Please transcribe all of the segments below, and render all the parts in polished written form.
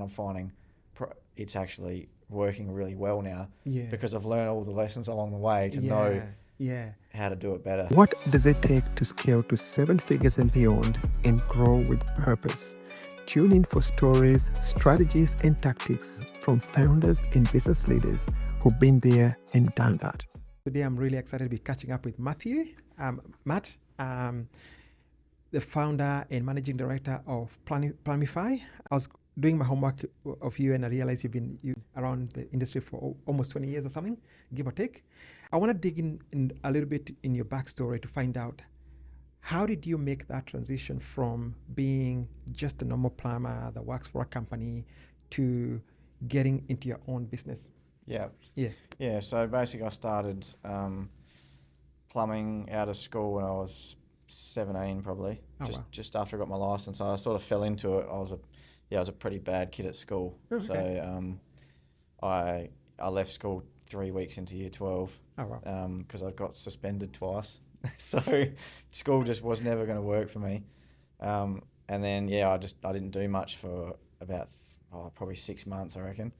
I'm finding it's actually working really well now because I've learned all the lessons along the way to know how to do it better. What does it take to scale to 7 figures and beyond and grow with purpose? Tune in for stories, strategies, and tactics from founders and business leaders who've been there and done that. Today, I'm really excited to be catching up with Mathew. Matt, the founder and managing director of Plumbify. I was doing my homework of you and I realized you've been around the industry for almost 20 years or something, give or take. I want to dig in a little bit in your backstory to find out how did you make that transition from being just a normal plumber that works for a company to getting into your own business? Yeah. So basically, I started plumbing out of school when I was 17, probably. Just after I got my license, I sort of fell into it. I was a pretty bad kid at school. Okay. So I left school 3 weeks into year 12 because I got suspended twice. So school just was never going to work for me. And then I didn't do much for about probably 6 months, I reckon.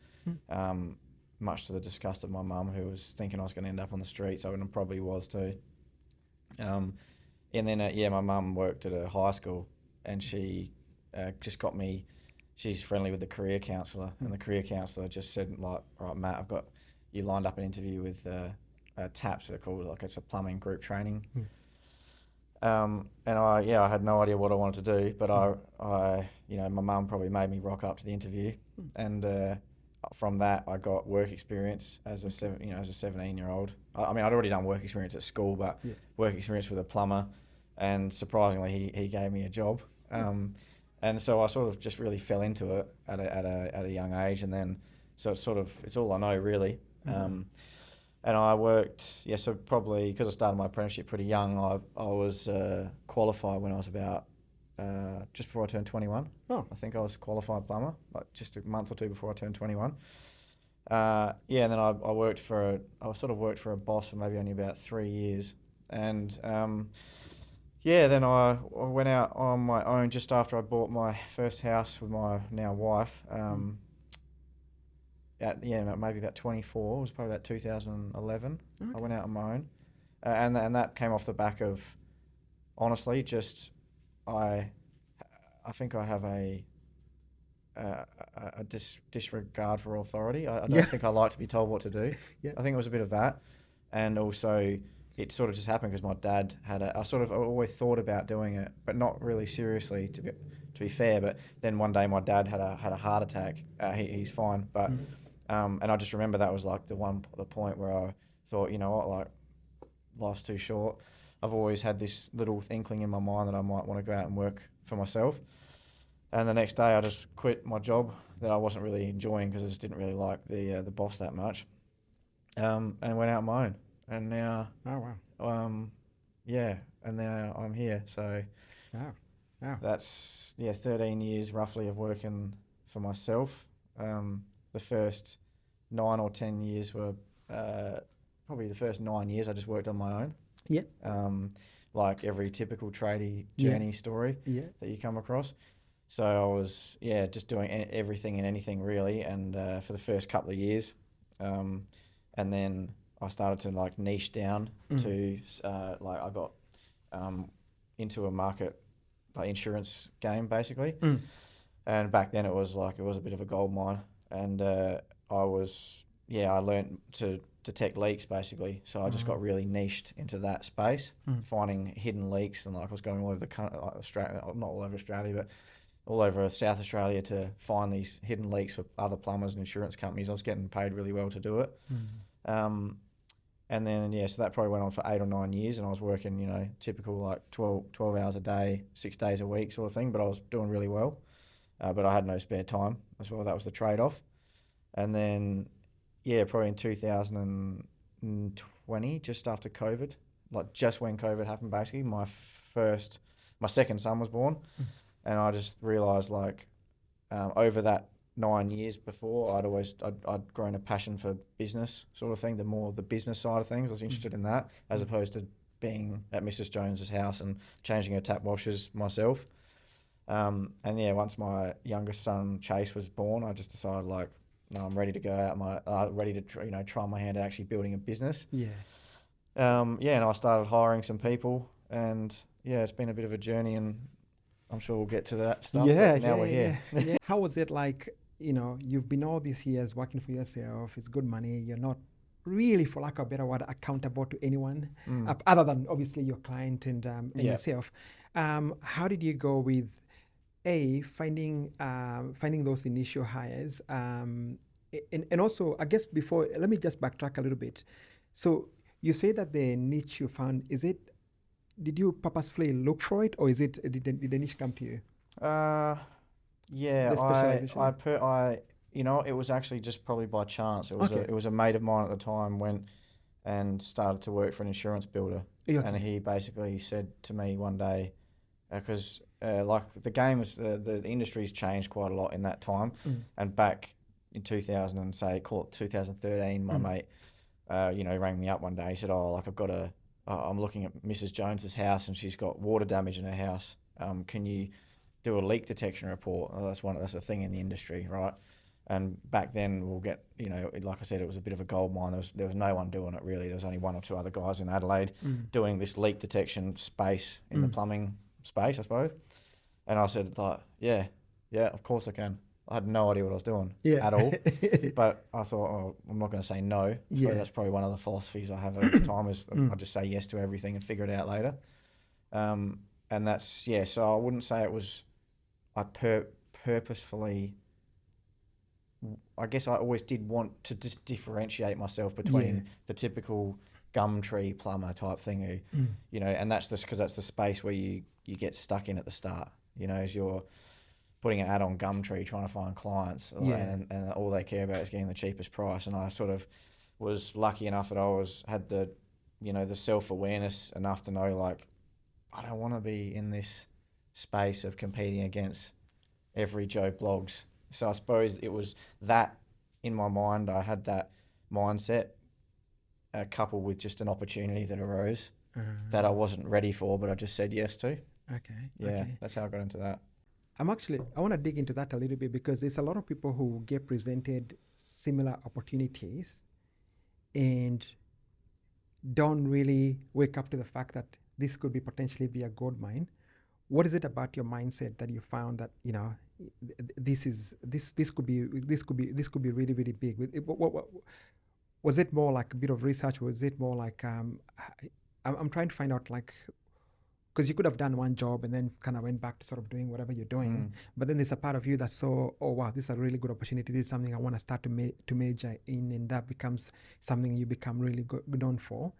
Much to the disgust of my mum, who was thinking I was going to end up on the streets, and I probably was too. And then my mum worked at a high school, and she just got me. She's friendly with the career counsellor, and the career counsellor just said, like, right, Matt, I've got you lined up an interview with TAPS, they're called, like it's a plumbing group training. And I had no idea what I wanted to do, but I my mum probably made me rock up to the interview, and from that I got work experience as a 17-year-old. I mean, I'd already done work experience at school, but work experience with a plumber, and surprisingly he gave me a job. And so I sort of just really fell into it at a young age, and then so it's all I know really. And I worked, so probably because I started my apprenticeship pretty young, I was qualified when I was about just before I turned 21. I think I was a qualified plumber, like just a month or two before I turned 21. And then I worked for a boss for maybe only about 3 years, and then I went out on my own just after I bought my first house with my now wife. Maybe about 24. It was probably about 2011. Okay. I went out on my own, and that came off the back of, honestly, just I think I have a disregard for authority. I don't think I like to be told what to do. I think it was a bit of that, and also it sort of just happened because my dad had I always thought about doing it, but not really seriously, to be fair. But then one day my dad had a heart attack. He's fine, but. And I just remember that was like the point where I thought, you know what, like, life's too short. I've always had this little inkling in my mind that I might want to go out and work for myself. And the next day I just quit my job that I wasn't really enjoying because I just didn't really like the boss that much. And went out on my own. And now, and now I'm here. So that's 13 years roughly of working for myself. The first 9 or 10 years were probably the first 9 years I just worked on my own. Like every typical tradie journey story that you come across. So I was just doing everything and anything really, and for the first couple of years, and then I started to like niche down to I got into a market like insurance game basically, and back then it was a bit of a gold mine. And I learned to detect leaks basically. So I just got really niched into that space, finding hidden leaks, and like I was going all over the country, like Australia, not all over Australia, but all over South Australia to find these hidden leaks for other plumbers and insurance companies. I was getting paid really well to do it. And then, so that probably went on for 8 or 9 years, and I was working, typical like 12 hours a day, 6 days a week sort of thing, but I was doing really well. But I had no spare time as well. That was the trade-off. And then, probably in 2020, just after COVID, like just when COVID happened, basically, my second son was born. And I just realised, like, over that 9 years before, I'd grown a passion for business sort of thing, the business side of things. I was interested in that, as opposed to being at Mrs. Jones's house and changing her tap washers myself. And yeah, once my youngest son Chase was born, I just decided like, no, I'm ready to go out. Ready to try my hand at actually building a business. Yeah. And I started hiring some people, and yeah, it's been a bit of a journey, and I'm sure we'll get to that stuff. Yeah, but now we're here. Yeah. How was it like? You've been all these years working for yourself. It's good money. You're not really, for lack of a better word, accountable to anyone other than obviously your client and yourself. How did you go with finding those initial hires, and also, I guess before, let me just backtrack a little bit. So you say that the niche you found, did you purposefully look for it, or did the niche come to you? Yeah, the specialization? it was actually just probably by chance. It was a mate of mine at the time went and started to work for an insurance builder, and he basically said to me one day, because like the game was the industry's changed quite a lot in that time, and back in 2013, my mate, rang me up one day. He said, "Oh, like I'm looking at Mrs. Jones's house, and she's got water damage in her house. Can you do a leak detection report?" That's a thing in the industry, right? And back then, we'll get, like I said, it was a bit of a gold mine. There was no one doing it really. There was only one or two other guys in Adelaide doing this leak detection space in the plumbing space, I suppose. And I said, like, yeah, of course I can. I had no idea what I was doing at all. But I thought, I'm not going to say no. So that's probably one of the philosophies I have at the time is I just say yes to everything and figure it out later. And that's, so I wouldn't say it was, I purposefully, I guess I always did want to just differentiate myself between the typical Gumtree plumber type thing who, and that's just because that's the space where you get stuck in at the start, as you're putting an ad on Gumtree trying to find clients and all they care about is getting the cheapest price. And I sort of was lucky enough that I had the self-awareness enough to know, like, I don't want to be in this space of competing against every Joe Blogs. So I suppose it was that in my mind. I had that mindset coupled with just an opportunity that arose that I wasn't ready for, but I just said yes to. That's how I got into that. I want to dig into that a little bit, because there's a lot of people who get presented similar opportunities and don't really wake up to the fact that this could potentially be a gold mine. What is it about your mindset that you found that this could be really, really big? Was it more like a bit of research? Was it more like I'm trying to find out, like, because you could have done one job and then kind of went back to sort of doing whatever you're doing, but then there's a part of you that saw, oh wow, this is a really good opportunity. This is something I want to start to major in, and that becomes something you become really good on for.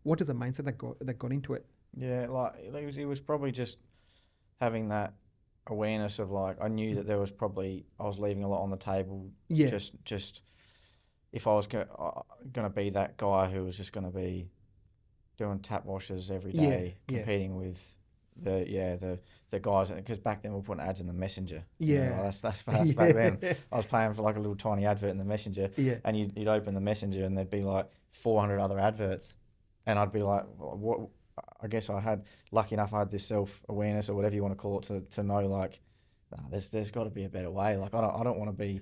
What is the mindset that got into it? Yeah, like it was probably just having that awareness of, like, I knew that I was leaving a lot on the table. Just if I was going to be that guy who was just going to be doing tap washes every day, competing with the guys, because back then we were putting ads in the Messenger. That's back then. I was paying for like a little tiny advert in the Messenger, and you'd open the Messenger and there'd be like 400 other adverts, and I'd be like, what? I guess I had lucky enough. I had this self-awareness, or whatever you want to call it, to know, like, there's got to be a better way. Like, I don't want to be.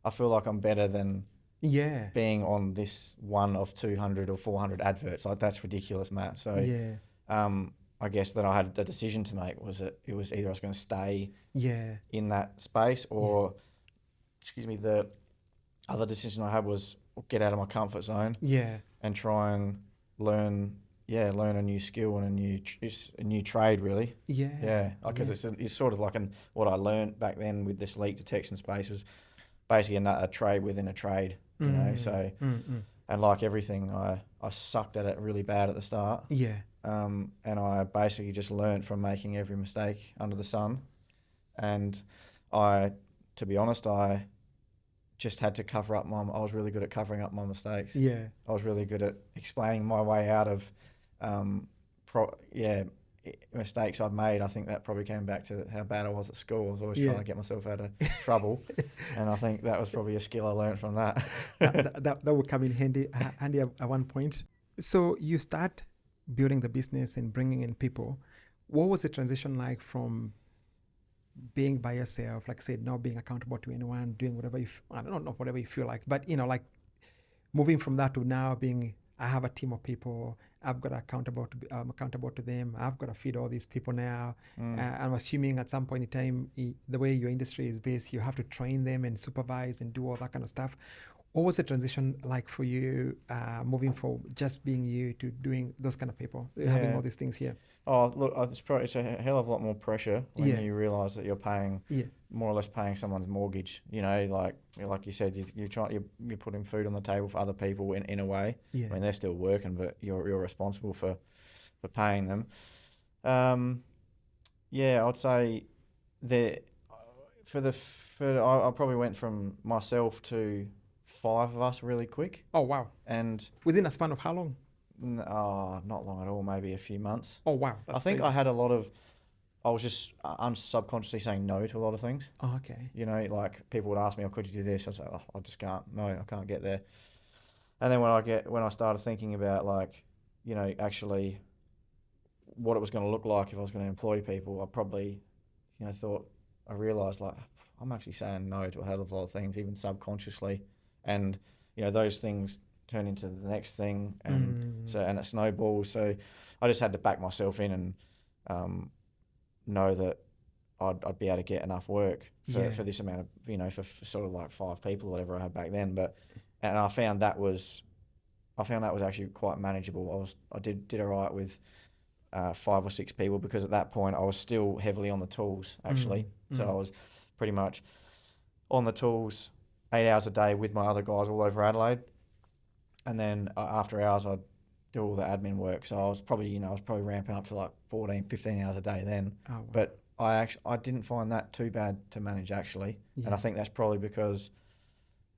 I feel like I'm better than being on this one of 200 or 400 adverts. Like, that's ridiculous, Matt. So I guess that I had the decision to make. It was either I was going to stay in that space, or the other decision I had was get out of my comfort zone and try and learn a new skill and a new trade, really. Because it's sort of like what I learned back then with this leak detection space was basically a trade within a trade, so and like everything, I sucked at it really bad at the start, and I basically just learned from making every mistake under the sun, and to be honest, I just had to cover up I was really good at covering up my mistakes. I was really good at explaining my way out of mistakes I'd made. I think that probably came back to how bad I was at school. I was always trying to get myself out of trouble, and I think that was probably a skill I learned from that. that would come in handy at one point. So you start building the business and bringing in people. What was the transition like from being by yourself, like I said, not being accountable to anyone, doing whatever I don't know, whatever you feel like, but like moving from that to now being, I have a team of people, I'm accountable to them, I've got to feed all these people now. I'm assuming at some point in time, the way your industry is based, you have to train them and supervise and do all that kind of stuff. What was the transition like for you, moving from just being you to doing those kind of people, having all these things here? Oh, look, it's a hell of a lot more pressure when you realise that you're paying, more or less paying someone's mortgage. You know, like you said, you're putting food on the table for other people in a way. Yeah. I mean, they're still working, but you're responsible for paying them. I'd say I probably went from myself to 5 of us really quick. Oh, wow. And within a span of how long? Not long at all, maybe a few months. Oh, wow. I think crazy. I was just subconsciously saying no to a lot of things. Oh, okay. You know, like people would ask me, could you do this? I'd say, I just can't. No, I can't get there. And then when I started thinking about actually what it was going to look like if I was going to employ people, I probably, I realised I'm actually saying no to a hell of a lot of things, even subconsciously. And, those things turn into the next thing, and and it snowballs. So I just had to back myself in and know that I'd be able to get enough work for this amount of, for sort of like 5 people or whatever I had back then. And I found that was actually quite manageable. I did all right with 5 or 6 people, because at that point I was still heavily on the tools actually. So I was pretty much on the tools 8 hours a day with my other guys all over Adelaide. And then after hours, I'd do all the admin work. So I was probably ramping up to like 14, 15 hours a day then. Oh, wow. But I didn't find that too bad to manage actually. Yeah. And I think that's probably because,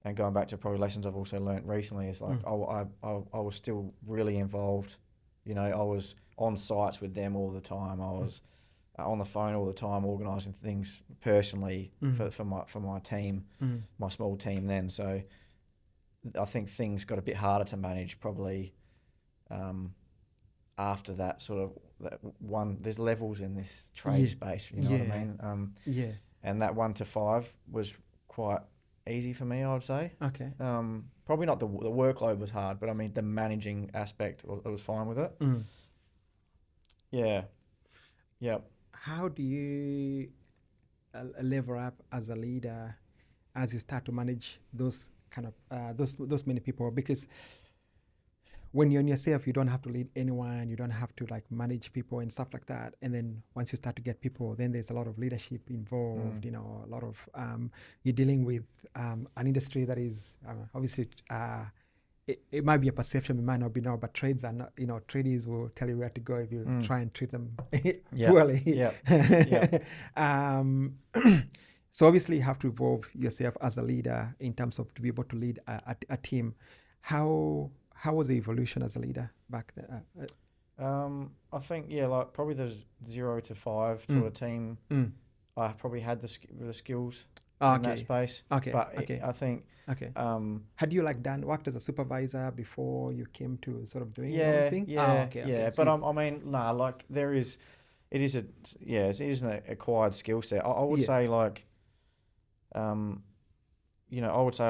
and going back to probably lessons I've also learnt recently, is like I was still really involved. I was on sites with them all the time. I was on the phone all the time, organising things personally for my team, my small team then. So I think things got a bit harder to manage probably after that sort of one. There's levels in this trade space, you know what I mean? And that 1 to 5 was quite easy for me, I would say. Okay. Probably not the workload was hard, but I mean the managing aspect, I was fine with it. Yeah. How do you level up as a leader as you start to manage those kind of those many people? Because when you're on yourself, you don't have to lead anyone, you don't have to manage people and stuff like that. And then once you start to get people, then there's a lot of leadership involved. A lot of you're dealing with an industry that is obviously it might be a perception, it might not be now, but trades are not, tradies will tell you where to go if you try and treat them poorly. So obviously you have to evolve yourself as a leader in terms of to be able to lead a team. How was the evolution as a leader back then? I think, probably there's 0 to 5 sort of team. I probably had the skills in that space. Okay. But I think... Okay. Had you worked as a supervisor before you came to sort of doing everything? Yeah. But I mean, no, it is an acquired skill set. I would say I would say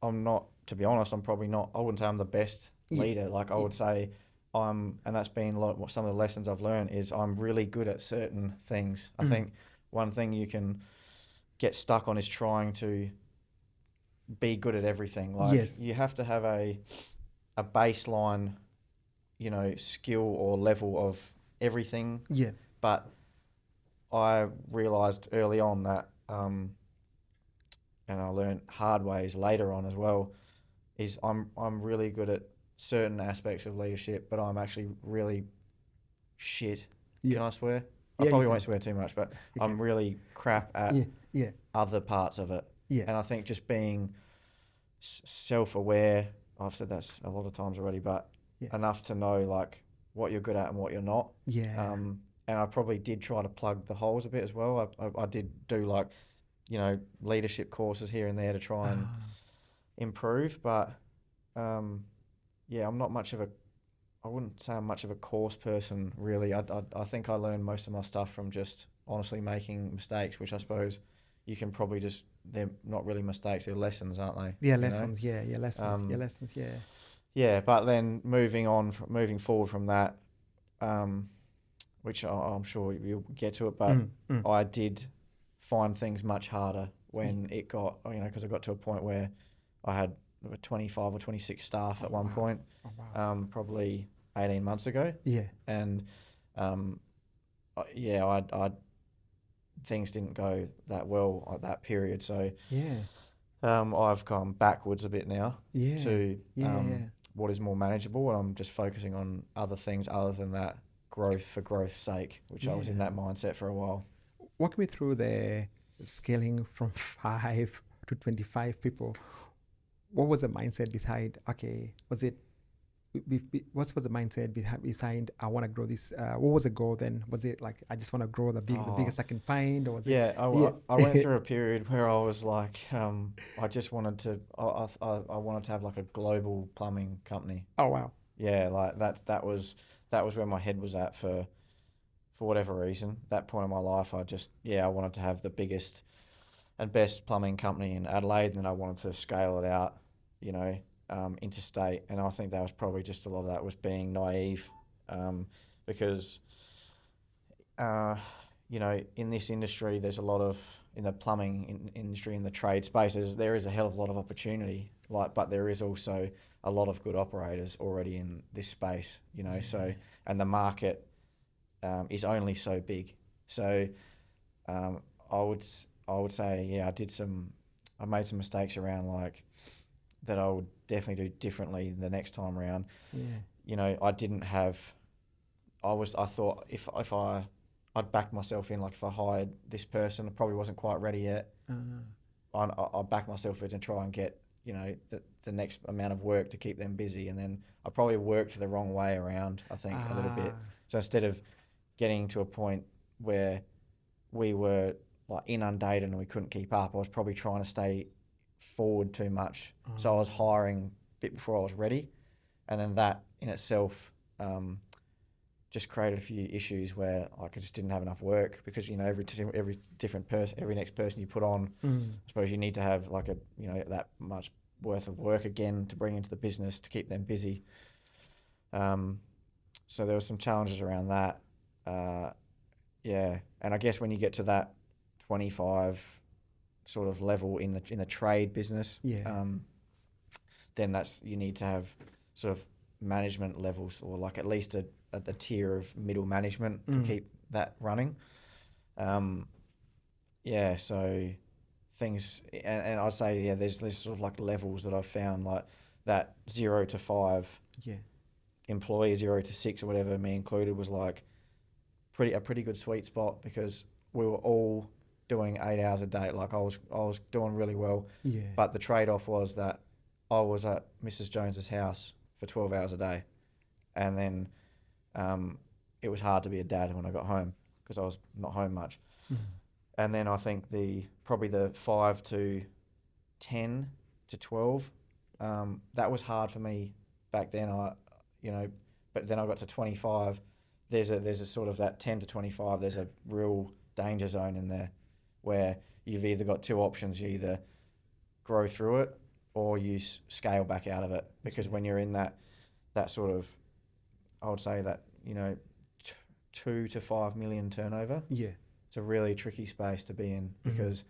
I'm not, to be honest, I'm probably not, I wouldn't say I'm the best leader. I would say and that's been some of the lessons I've learned is I'm really good at certain things. I think one thing you can get stuck on is trying to be good at everything. You have to have a baseline, skill or level of everything. Yeah. But I realised early on that, and I learned hard ways later on as well, is I'm really good at certain aspects of leadership, but I'm actually really shit. Yeah. Can I swear? I probably won't swear too much, but I'm really crap at other parts of it. Yeah. And I think just being self-aware, I've said that a lot of times already, but enough to know what you're good at and what you're not. Yeah. And I probably did try to plug the holes a bit as well. I did do leadership courses here and there to try and improve, but I'm not much of I wouldn't say I'm much of a course person really. I think I learned most of my stuff from just honestly making mistakes, which I suppose you can probably just, they're not really mistakes, they're lessons, aren't they? Yeah, lessons. Yeah, lessons. Yeah. Yeah, but then moving forward from that, which I'm sure you'll get to it, but I did find things much harder when it got, because I got to a point where I had 25 or 26 staff at one point, probably 18 months ago. Yeah. And things didn't go that well at that period. So I've gone backwards a bit now to what is more manageable, and I'm just focusing on other things other than that growth for growth's sake, which I was in that mindset for a while. Walk me through the scaling from 5 to 25 people. What was the mindset behind, what was the mindset behind I want to grow this? What was the goal then? Was it like, I just want to grow the biggest I can find? Or was I went through a period where I was like, I just wanted to, I wanted to have like a global plumbing company. Oh, wow. Yeah, like that was where my head was at for whatever reason. That point in my life, I wanted to have the biggest and best plumbing company in Adelaide, and then I wanted to scale it out, interstate. And I think that was probably just a lot of that was being naive, because, in this industry, there's a lot of, in the plumbing industry, in the trade spaces, there is a hell of a lot of opportunity, but there is also a lot of good operators already in this space, so, and the market is only so big. So I would say, I made some mistakes around like that I would definitely do differently the next time around. Yeah. I didn't have, I thought if I'd backed myself in, like if I hired this person, I probably wasn't quite ready yet. I'd back myself in to try and get, the next amount of work to keep them busy. And then I probably worked the wrong way around, I think, a little bit. So instead of getting to a point where we were like inundated and we couldn't keep up, I was probably trying to stay forward too much. So I was hiring a bit before I was ready. And then that in itself just created a few issues where I just didn't have enough work, because, every different person, every next person you put on, I suppose you need to have like that much worth of work again to bring into the business to keep them busy. So there were some challenges around that. And I guess when you get to that 25 sort of level in the trade business, then you need to have sort of management levels, or like at least a tier of middle management to keep that running. So things, and I'd say, there's sort of like levels that I've found, like that 0 to 5 employee, 0 to 6 or whatever, me included, was like a pretty good sweet spot, because we were all doing 8 hours a day. Like I was doing really well. Yeah. But the trade-off was that I was at Mrs. Jones's house for 12 hours a day, and then it was hard to be a dad when I got home, because I was not home much. And then I think probably the 5 to 10 to 12, that was hard for me back then. But then I got to 25. There's a sort of that 10 to 25. There's a real danger zone in there, where you've either got two options. You either grow through it, or you scale back out of it. Because when you're in that sort of, I would say that 2 to 5 million turnover. Yeah. It's a really tricky space to be in, because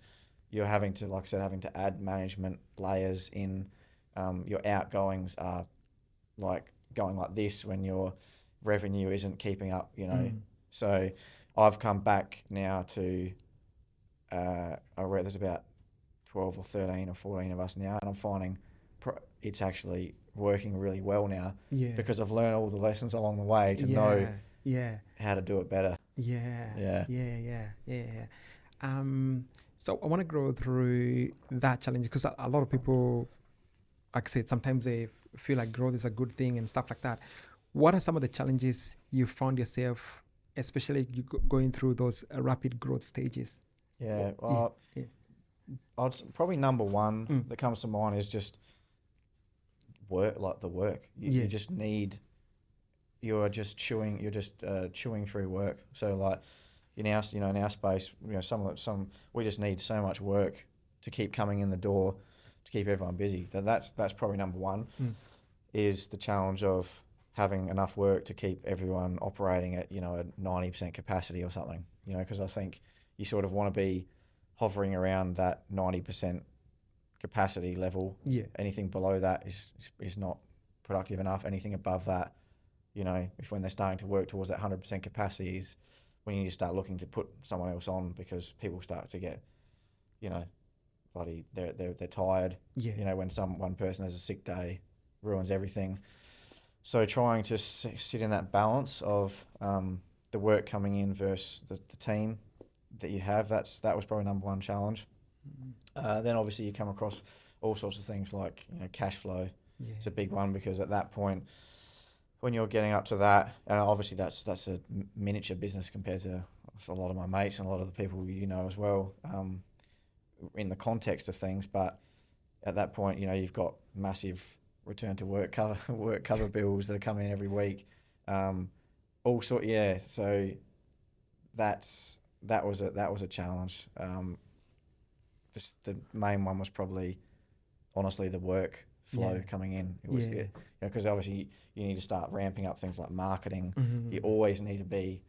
you're having to, like I said, having to add management layers in. Your outgoings are like going like this when your revenue isn't keeping up, So I've come back now to, I read there's about 12 or 13 or 14 of us now, and I'm finding it's actually working really well now, because I've learned all the lessons along the way to know how to do it better. So I want to go through that challenge, because a lot of people, like I said, sometimes they feel like growth is a good thing and stuff like that. What are some of the challenges you found yourself, especially you going through those rapid growth stages? Probably number one that comes to mind is just work, like the work. You just chewing through work. So like in our space, some we just need so much work to keep coming in the door to keep everyone busy. That's probably number one, is the challenge of having enough work to keep everyone operating at, a 90% capacity or something, because I think you sort of want to be hovering around that 90% capacity level. Yeah. Anything below that is not productive enough. Anything above that, if when they're starting to work towards that 100% capacity is when you need to start looking to put someone else on, because people start to get, they're tired. Yeah. When one person has a sick day, ruins everything. So trying to sit in that balance of the work coming in versus the team that you have, that was probably number one challenge. Then obviously you come across all sorts of things like cash flow. Yeah. It's a big one, because at that point, when you're getting up to that, and obviously that's a miniature business compared to a lot of my mates and a lot of the people as well, in the context of things. But at that point, you've got massive return to work cover bills that are coming in every week. So that was a challenge. The main one was probably, honestly, the work flow coming in. It was because obviously you need to start ramping up things like marketing. You always need to be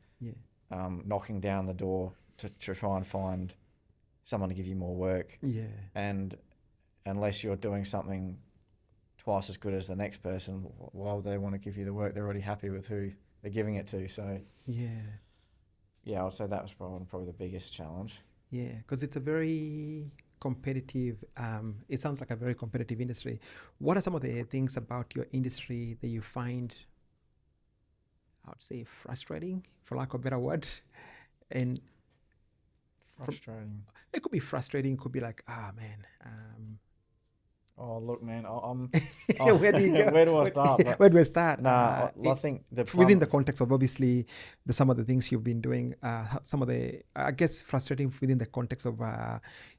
knocking down the door to try and find someone to give you more work. Yeah. And unless you're doing something twice as good as the next person, why would they want to give you the work? They're already happy with who they're giving it to. So I would say that was probably the biggest challenge. Yeah, because it's a very competitive, it sounds like a very competitive industry. What are some of the things about your industry that you find, I would say, frustrating, for lack of a better word? And frustrating. It could be frustrating. It could be like, man. Oh, look, man, where do you go? Where do I start? Where do I start? I think within the context of obviously some of the things you've been doing, some of the, I guess, frustrating within the context of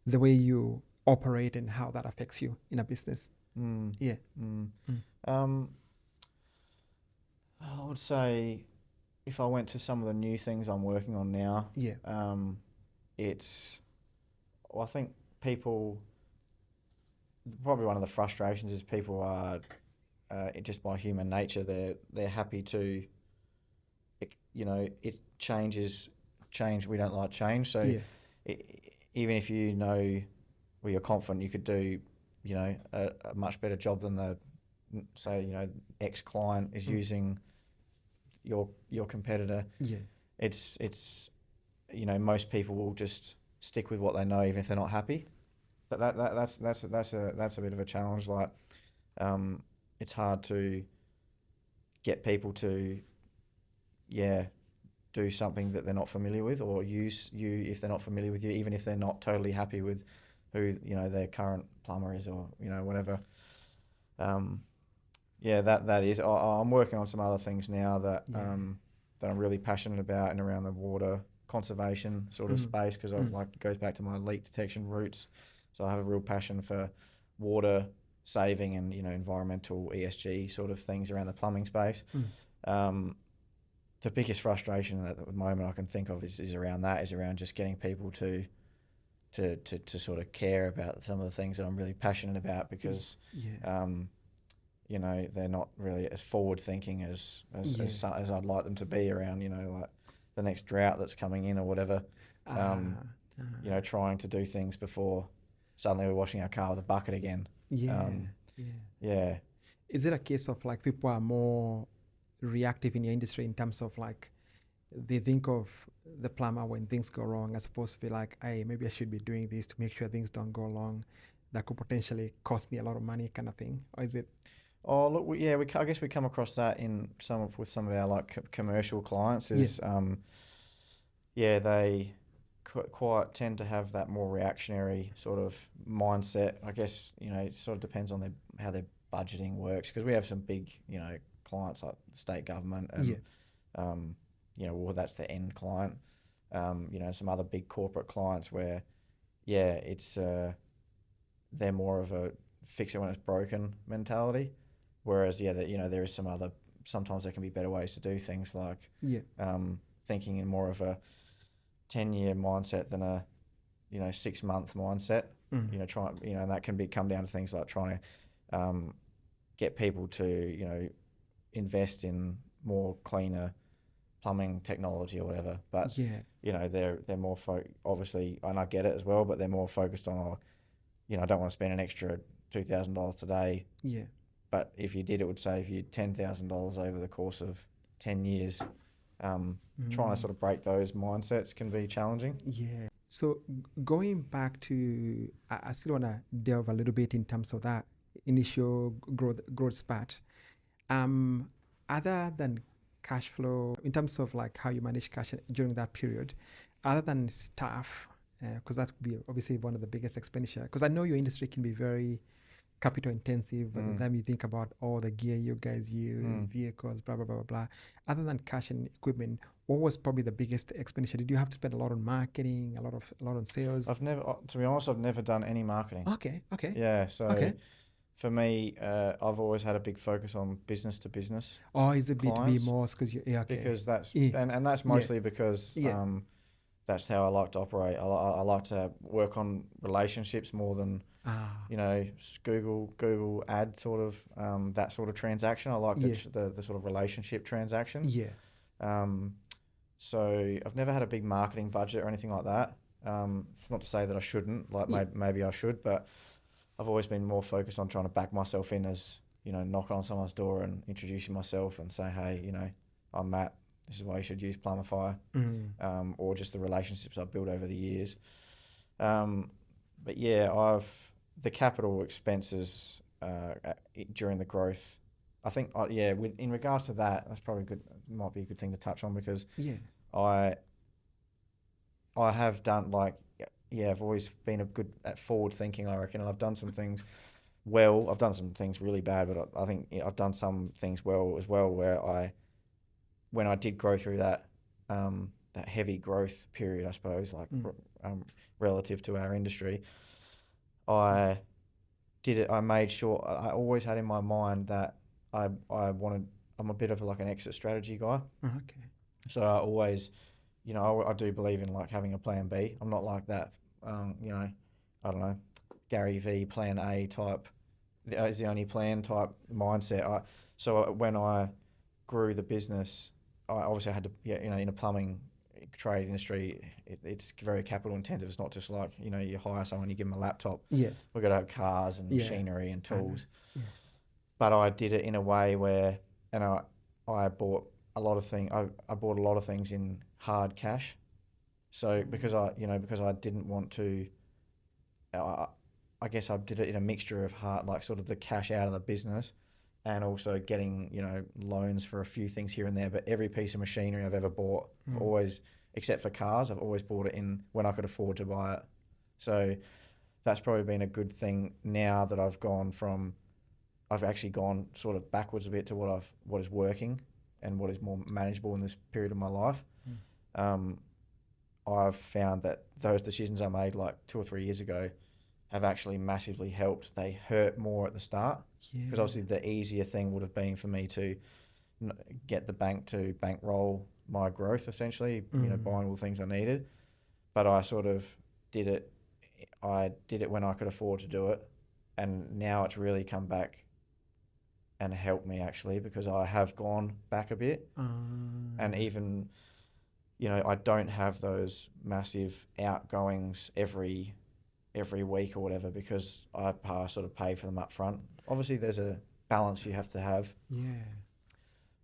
the way you operate and how that affects you in a business. I would say if I went to some of the new things I'm working on now, I think people, probably one of the frustrations is people are, just by human nature, they're happy to, it change. We don't like change. So even if or you're confident you could do, a much better job than X client is using your competitor. It's most people will just stick with what they know even if they're not happy. But that's a bit of a challenge. Like, it's hard to get people to do something that they're not familiar with, or use you if they're not familiar with you, even if they're not totally happy with who their current plumber is, or whatever. That is. I'm working on some other things now that I'm really passionate about, and around the water conservation sort of space, because it goes back to my leak detection roots. So I have a real passion for water saving and environmental ESG sort of things around the plumbing space. The biggest frustration at the moment I can think of is around just getting people to sort of care about some of the things that I'm really passionate about, because they're not really as forward thinking as I'd like them to be around like the next drought that's coming in or whatever. Trying to do things before suddenly we're washing our car with a bucket again. Is it a case of like people are more reactive in your industry in terms of like they think of the plumber when things go wrong, as opposed to be like, hey, maybe I should be doing this to make sure things don't go wrong, that could potentially cost me a lot of money, kind of thing? Or is it? Oh, look, I guess we come across that with some of our like commercial clients. They quite tend to have that more reactionary sort of mindset. I guess it sort of depends on how their budgeting works, because we have some big clients like the state government, and that's the end client. Some other big corporate clients where it's they're more of a fix it when it's broken mentality, whereas there is sometimes there can be better ways to do things, like thinking in more of a 10-year mindset than a 6-month mindset. And that can come down to things like trying to get people to invest in more cleaner plumbing technology or whatever. But they're more obviously, and I get it as well, but they're more focused on I don't want to spend an extra $2,000 today. Yeah. But if you did, it would save you $10,000 over the course of 10 years. Trying to sort of break those mindsets can be challenging. Yeah. So going back to, I still want to delve a little bit in terms of that initial growth spurt. Other than cash flow, in terms of like how you manage cash during that period, other than staff, because that would be obviously one of the biggest expenditure. Because I know your industry can be very capital intensive by the time you think about all the gear you guys use, vehicles, blah, blah, blah, blah, blah. Other than cash and equipment, what was probably the biggest expenditure? Did you have to spend a lot on marketing, a lot on sales? I've never done any marketing. Okay. Yeah, so for me, I've always had a big focus on business to business. Oh, is it B2B more? Because that's, and that's mostly because that's how I like to operate. I like to work on relationships more than Google ad sort of that sort of transaction. I like the sort of relationship transaction. So I've never had a big marketing budget or anything like that. It's not to say that I shouldn't. Maybe I should, but I've always been more focused on trying to back myself in as knocking on someone's door and introducing myself and say, hey, I'm Matt. This is why you should use Plumbify, or just the relationships I've built over the years. But yeah, the capital expenses during the growth, I think, in regards to that, that's probably good. Might be a good thing to touch on because I have done I've always been at forward thinking, I reckon, and I've done some things well. I've done some things really bad, but I think I've done some things well as well, where when I did grow through that heavy growth period, I suppose, relative to our industry, I made sure, I always had in my mind that I'm a bit of an exit strategy guy. Okay. So I always, I do believe in having a plan B. I'm not like that, I don't know, Gary V plan A type, is the only plan type mindset. So when I grew the business, I had to, in a plumbing trade industry, it's very capital intensive. It's not just you hire someone, you give them a laptop. Yeah. We've got to have cars and machinery and tools. Yeah. But I did it in a way where, and I bought a lot of things. I bought a lot of things in hard cash. So because I didn't want to, I guess I did it in a mixture of hard, sort of the cash out of the business, and also getting, loans for a few things here and there. But every piece of machinery I've ever bought, always, except for cars, I've always bought it in when I could afford to buy it. So that's probably been a good thing now that I've actually gone sort of backwards a bit to what is working and what is more manageable in this period of my life. I've found that those decisions I made 2 or 3 years ago have actually massively helped. They hurt more at the start because obviously the easier thing would have been for me to get the bank to bankroll my growth, essentially, buying all the things I needed. But I sort of did it. I did it when I could afford to do it, and now it's really come back and helped me actually, because I have gone back a bit, and even, I don't have those massive outgoings every week or whatever, because I sort of pay for them up front. Obviously there's a balance you have to have. Yeah.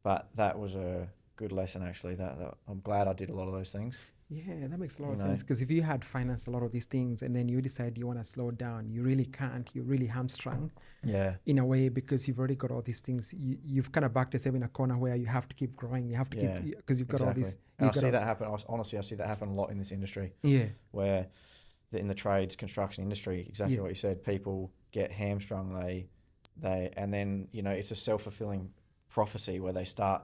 But that was a good lesson actually, that I'm glad I did a lot of those things. Yeah, that makes a lot of sense, because if you had financed a lot of these things and then you decide you want to slow down, you really can't. You're really hamstrung. Yeah. In a way, because you've already got all these things. You've kind of backed yourself in a corner where you have to keep growing. You have to keep, because you've got all these. And I see that happen. Honestly, I see that happen a lot in this industry. Yeah. Where in the trades, construction industry, exactly what you said, people get hamstrung. And then, it's a self-fulfilling prophecy where they start,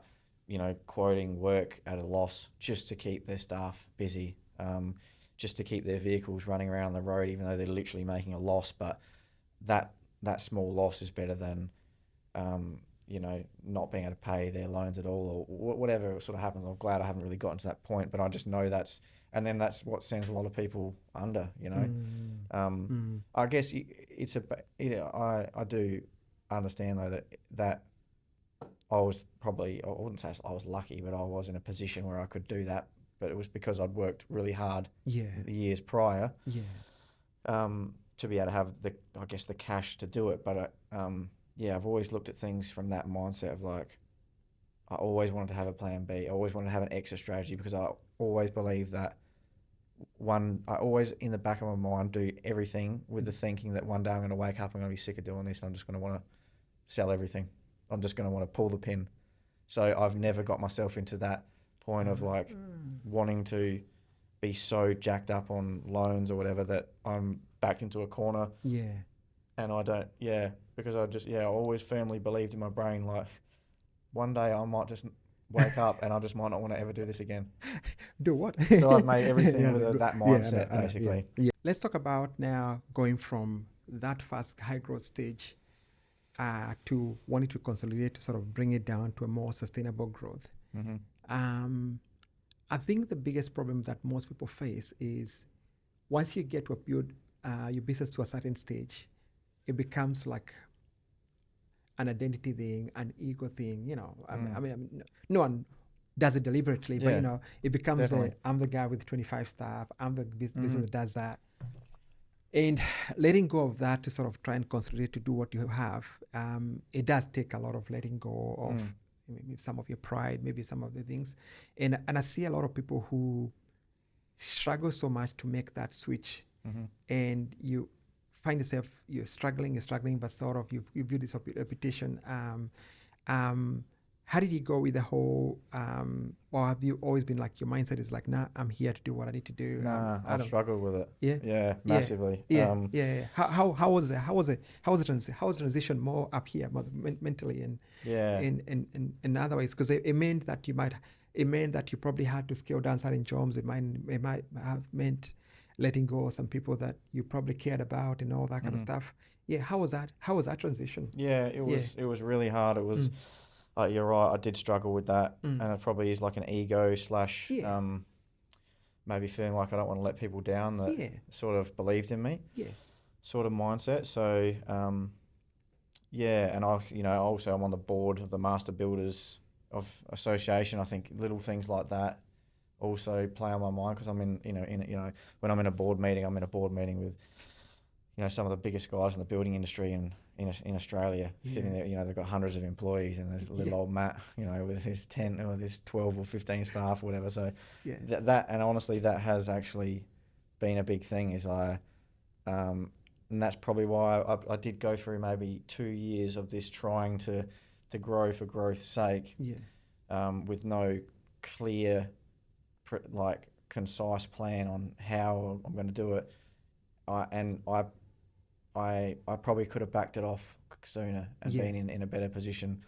quoting work at a loss just to keep their staff busy, just to keep their vehicles running around the road, even though they're literally making a loss. But that small loss is better than, not being able to pay their loans at all or whatever sort of happens. I'm glad I haven't really gotten to that point, but I just know that's what sends a lot of people under, I guess I do understand though that I wouldn't say I was lucky, but I was in a position where I could do that, but it was because I'd worked really hard the years prior to be able to have the cash to do it. But I've always looked at things from that mindset of like, I always wanted to have a plan B. I always wanted to have an exit strategy because I always believe that I always in the back of my mind do everything with the thinking that one day I'm going to wake up, I'm going to be sick of doing this and I'm just going to want to sell everything. I'm just going to want to pull the pin. So I've never got myself into that point of like wanting to be so jacked up on loans or whatever that I'm backed into a corner. Yeah. And I don't, because I always firmly believed in my brain, like one day I might just wake up and I just might not want to ever do this again. Do what? So I've made everything with that mindset, basically. Yeah. Let's talk about now going from that fast high growth stage to wanting to consolidate to sort of bring it down to a more sustainable growth. Mm-hmm. I think the biggest problem that most people face is once you get to build your business to a certain stage, it becomes like an identity thing, an ego thing. I mean, no one does it deliberately, but it becomes I'm the guy with 25 staff. I'm the business that does that. And letting go of that to sort of try and consolidate to do what you have, it does take a lot of letting go of maybe some of your pride, maybe some of the things. And I see a lot of people who struggle so much to make that switch. And you find yourself, you're struggling, but sort of you build this reputation. How did you go with the whole, or have you always been like, your mindset is like, nah, I'm here to do what I need to do? I've struggled with it. Yeah? Yeah, massively. Yeah. How was it? How was the transition more up here, more mentally and in other ways? Because it meant that you probably had to scale down certain jobs. It might have meant letting go of some people that you probably cared about and all that kind of stuff. Yeah, how was that? How was that transition? Yeah, it was really hard. It was, you're right, I did struggle with that. And it probably is like an ego / maybe feeling like I don't want to let people down that sort of believed in me. Yeah. Sort of mindset. So, and also I'm on the board of the Master Builders of Association. I think little things like that also play on my mind because I'm when I'm in a board meeting, I'm in a board meeting with, some of the biggest guys in the building industry in Australia sitting there. They've got hundreds of employees and there's little old Matt, with his 10 or his 12 or 15 staff or whatever. So that and honestly, that has actually been a big thing and that's probably why I did go through maybe 2 years of this trying to grow for growth's sake with no clear concise plan on how I'm going to do it. I probably could have backed it off sooner and been in a better position.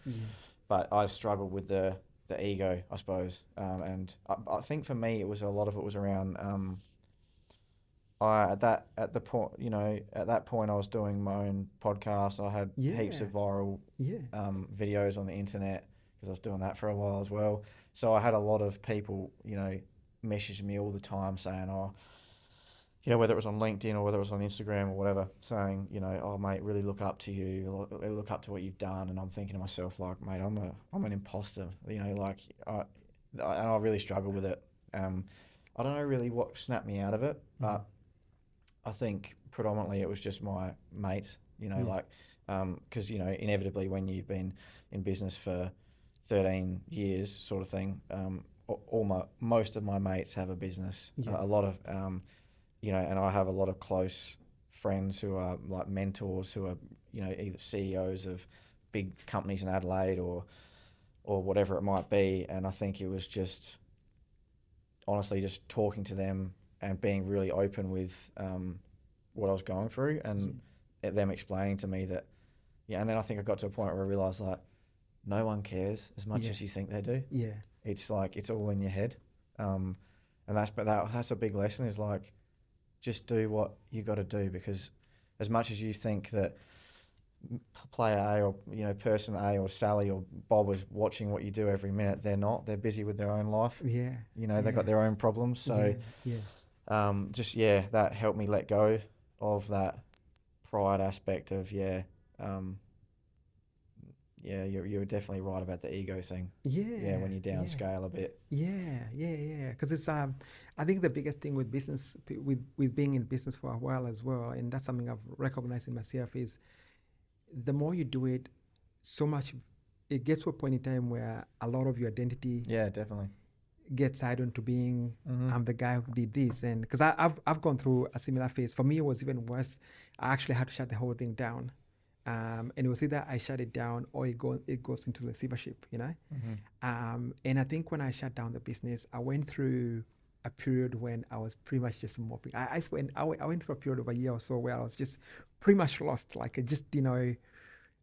But I've struggled with the ego, I suppose. And I think for me, a lot of it was around, at that point I was doing my own podcast. I had heaps of viral videos on the internet because I was doing that for a while as well. So I had a lot of people, message me all the time saying, whether it was on LinkedIn or whether it was on Instagram or whatever, saying, oh mate, really look up to you, look up to what you've done. And I'm thinking to myself, like, mate, I'm an imposter, and I really struggle with it. I don't know really what snapped me out of it, but I think predominantly it was just my mates, because, inevitably when you've been in business for 13 years sort of thing, most of my mates have a business. A lot of, and I have a lot of close friends who are like mentors who are, either CEOs of big companies in Adelaide or whatever it might be. And I think it was just, honestly, just talking to them and being really open with what I was going through and them explaining to me that, and then I think I got to a point where I realised, like, no one cares as much as you think they do. Yeah. It's like, it's all in your head. And that's a big lesson, is like, just do what you got to do, because as much as you think that, player A or person A or Sally or Bob is watching what you do every minute. They're not. They're busy with their own life. Yeah. They've got their own problems. So that helped me let go of that pride aspect of you're definitely right about the ego thing. When you downscale a bit. Because it's I think the biggest thing with business, with being in business for a while as well, and that's something I've recognized in myself, is the more you do it, so much it gets to a point in time where a lot of your identity definitely gets tied onto being I'm the guy who did this. And because I've gone through a similar phase. For me, it was even worse. I actually had to shut the whole thing down. And it was either I shut it down or it goes into receivership, And I think when I shut down the business, I went through a period when I was pretty much just mopping. I went through a period of a year or so where I was just pretty much lost. Like I just, didn't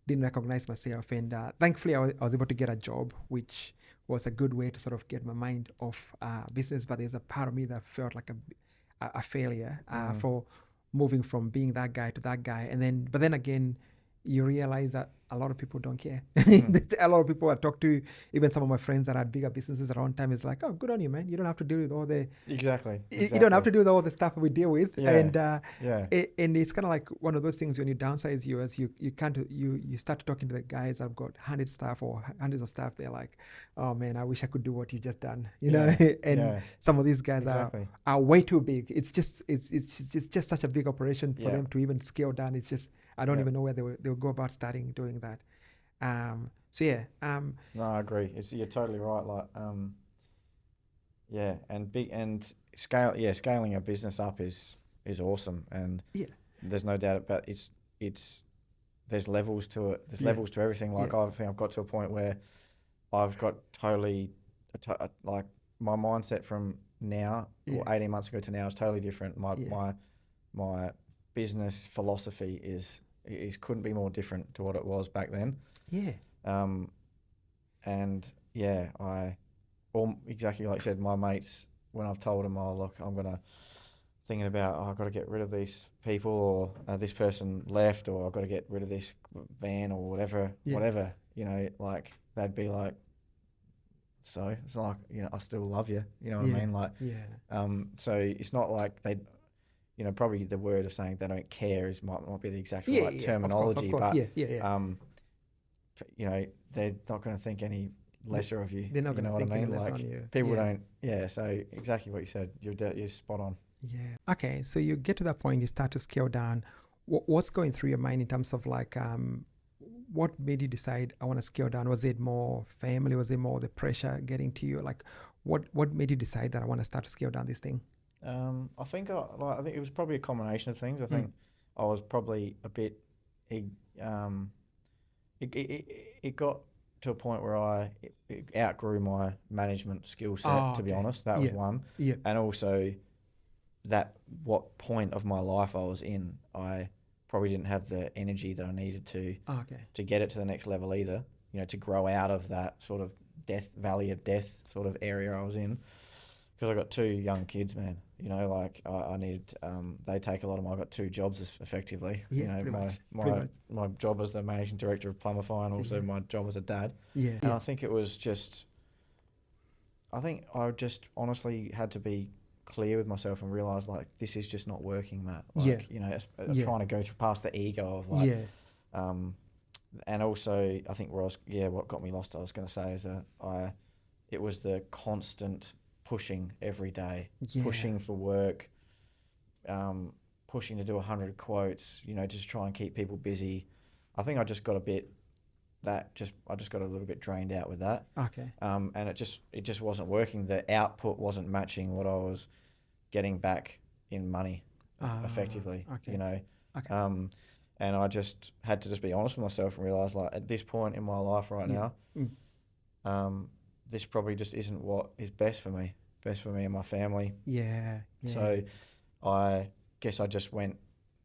recognize myself. And thankfully, I was able to get a job, which was a good way to sort of get my mind off business. But there's a part of me that felt like a failure for moving from being that guy to that guy. But then again, you realize that a lot of people don't care. A lot of people I talk to, even some of my friends that had bigger businesses around time, is like, oh, good on you, man. You don't have to deal with all the... Exactly. You don't have to deal with all the stuff we deal with. Yeah. And it's kind of like one of those things when you downsize yours, you start talking to the guys that have got hundreds of staff. They're like, oh man, I wish I could do what you just done, know? And some of these guys are way too big. It's just such a big operation for them to even scale down. It's just, I don't even know where they'll go about starting doing that. No, I agree. You're totally right. Like, scaling a business up is awesome, and there's no doubt about it's there's levels to it. There's levels to everything. Like I think I've got to a point where I've got totally like my mindset from now or 18 months ago to now is totally different. My business philosophy is couldn't be more different to what it was back then. Exactly like you said, my mates, when I've told them, thinking about, I've got to get rid of these people, or this person left, or I've got to get rid of this van or whatever, like they'd be like, so it's like, I still love you, what I mean? Like, so it's not like they, probably the word of saying they don't care might be the exact right terminology, of course. They're not going to think any lesser of you. They're not going to think any less like, on you. People don't. So exactly what you said. You're spot on. Okay, so you get to that point, you start to scale down. What's going through your mind in terms of like, what made you decide I want to scale down? Was it more family? Was it more the pressure getting to you? Like, what made you decide that I want to start to scale down this thing? I think it was probably a combination of things. I think I was probably a bit. It got to a point where I outgrew my management skill set. To be honest, that was one. And also, that what point of my life I was in, I probably didn't have the energy that I needed to get it to the next level either. To grow out of that sort of valley of death sort of area I was in. Because I got two young kids, man. I needed. They take a lot of I got two jobs effectively. My job as the managing director of Plumbify, and also my job as a dad. And I think it was just. I think I just honestly had to be clear with myself and realize like this is just not working, Matt. Trying to go past the ego of like. And also, I think what got me lost, I was going to say, is that it was the constant pushing every day, pushing for work, pushing to do 100 quotes, just try and keep people busy. I think I just got I just got a little bit drained out with that. And it just wasn't working. The output wasn't matching what I was getting back in money effectively, and I just had to be honest with myself and realize like at this point in my life right now, this probably just isn't what is best for me and my family. So I guess I just went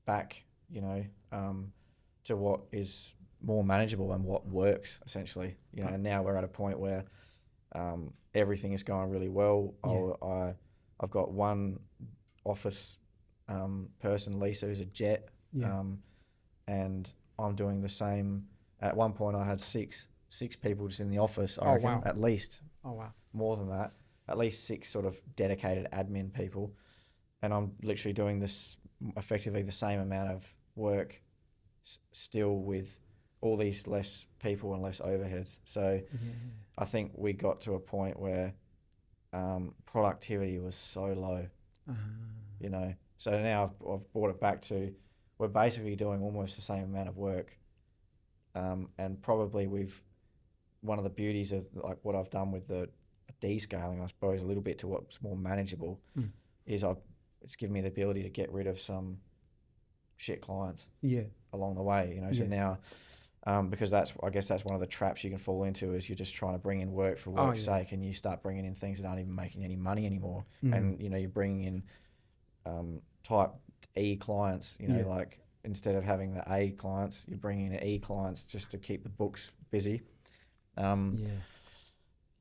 back, to what is more manageable and what works essentially, and now we're at a point where everything is going really well. I've got one office person, Lisa, who's a jet, and I'm doing the same. At one point, I had six people just in the office. I reckon, wow. at least. Oh wow. More than that, at least 6 sort of dedicated admin people, and I'm literally doing this effectively the same amount of work still with all these less people and less overheads. So I think we got to a point where productivity was so low, you know. So now I've brought it back to, we're basically doing almost the same amount of work, and probably one of the beauties of like what I've done with the descaling, I suppose, a little bit to what's more manageable, is it's given me the ability to get rid of some shit clients along the way, you know. So now, because I guess that's one of the traps you can fall into, is you're just trying to bring in work for work's sake, and you start bringing in things that aren't even making any money anymore. And, you know, you're bringing in type E clients, you know, like instead of having the A clients, you're bringing in E clients just to keep the books busy.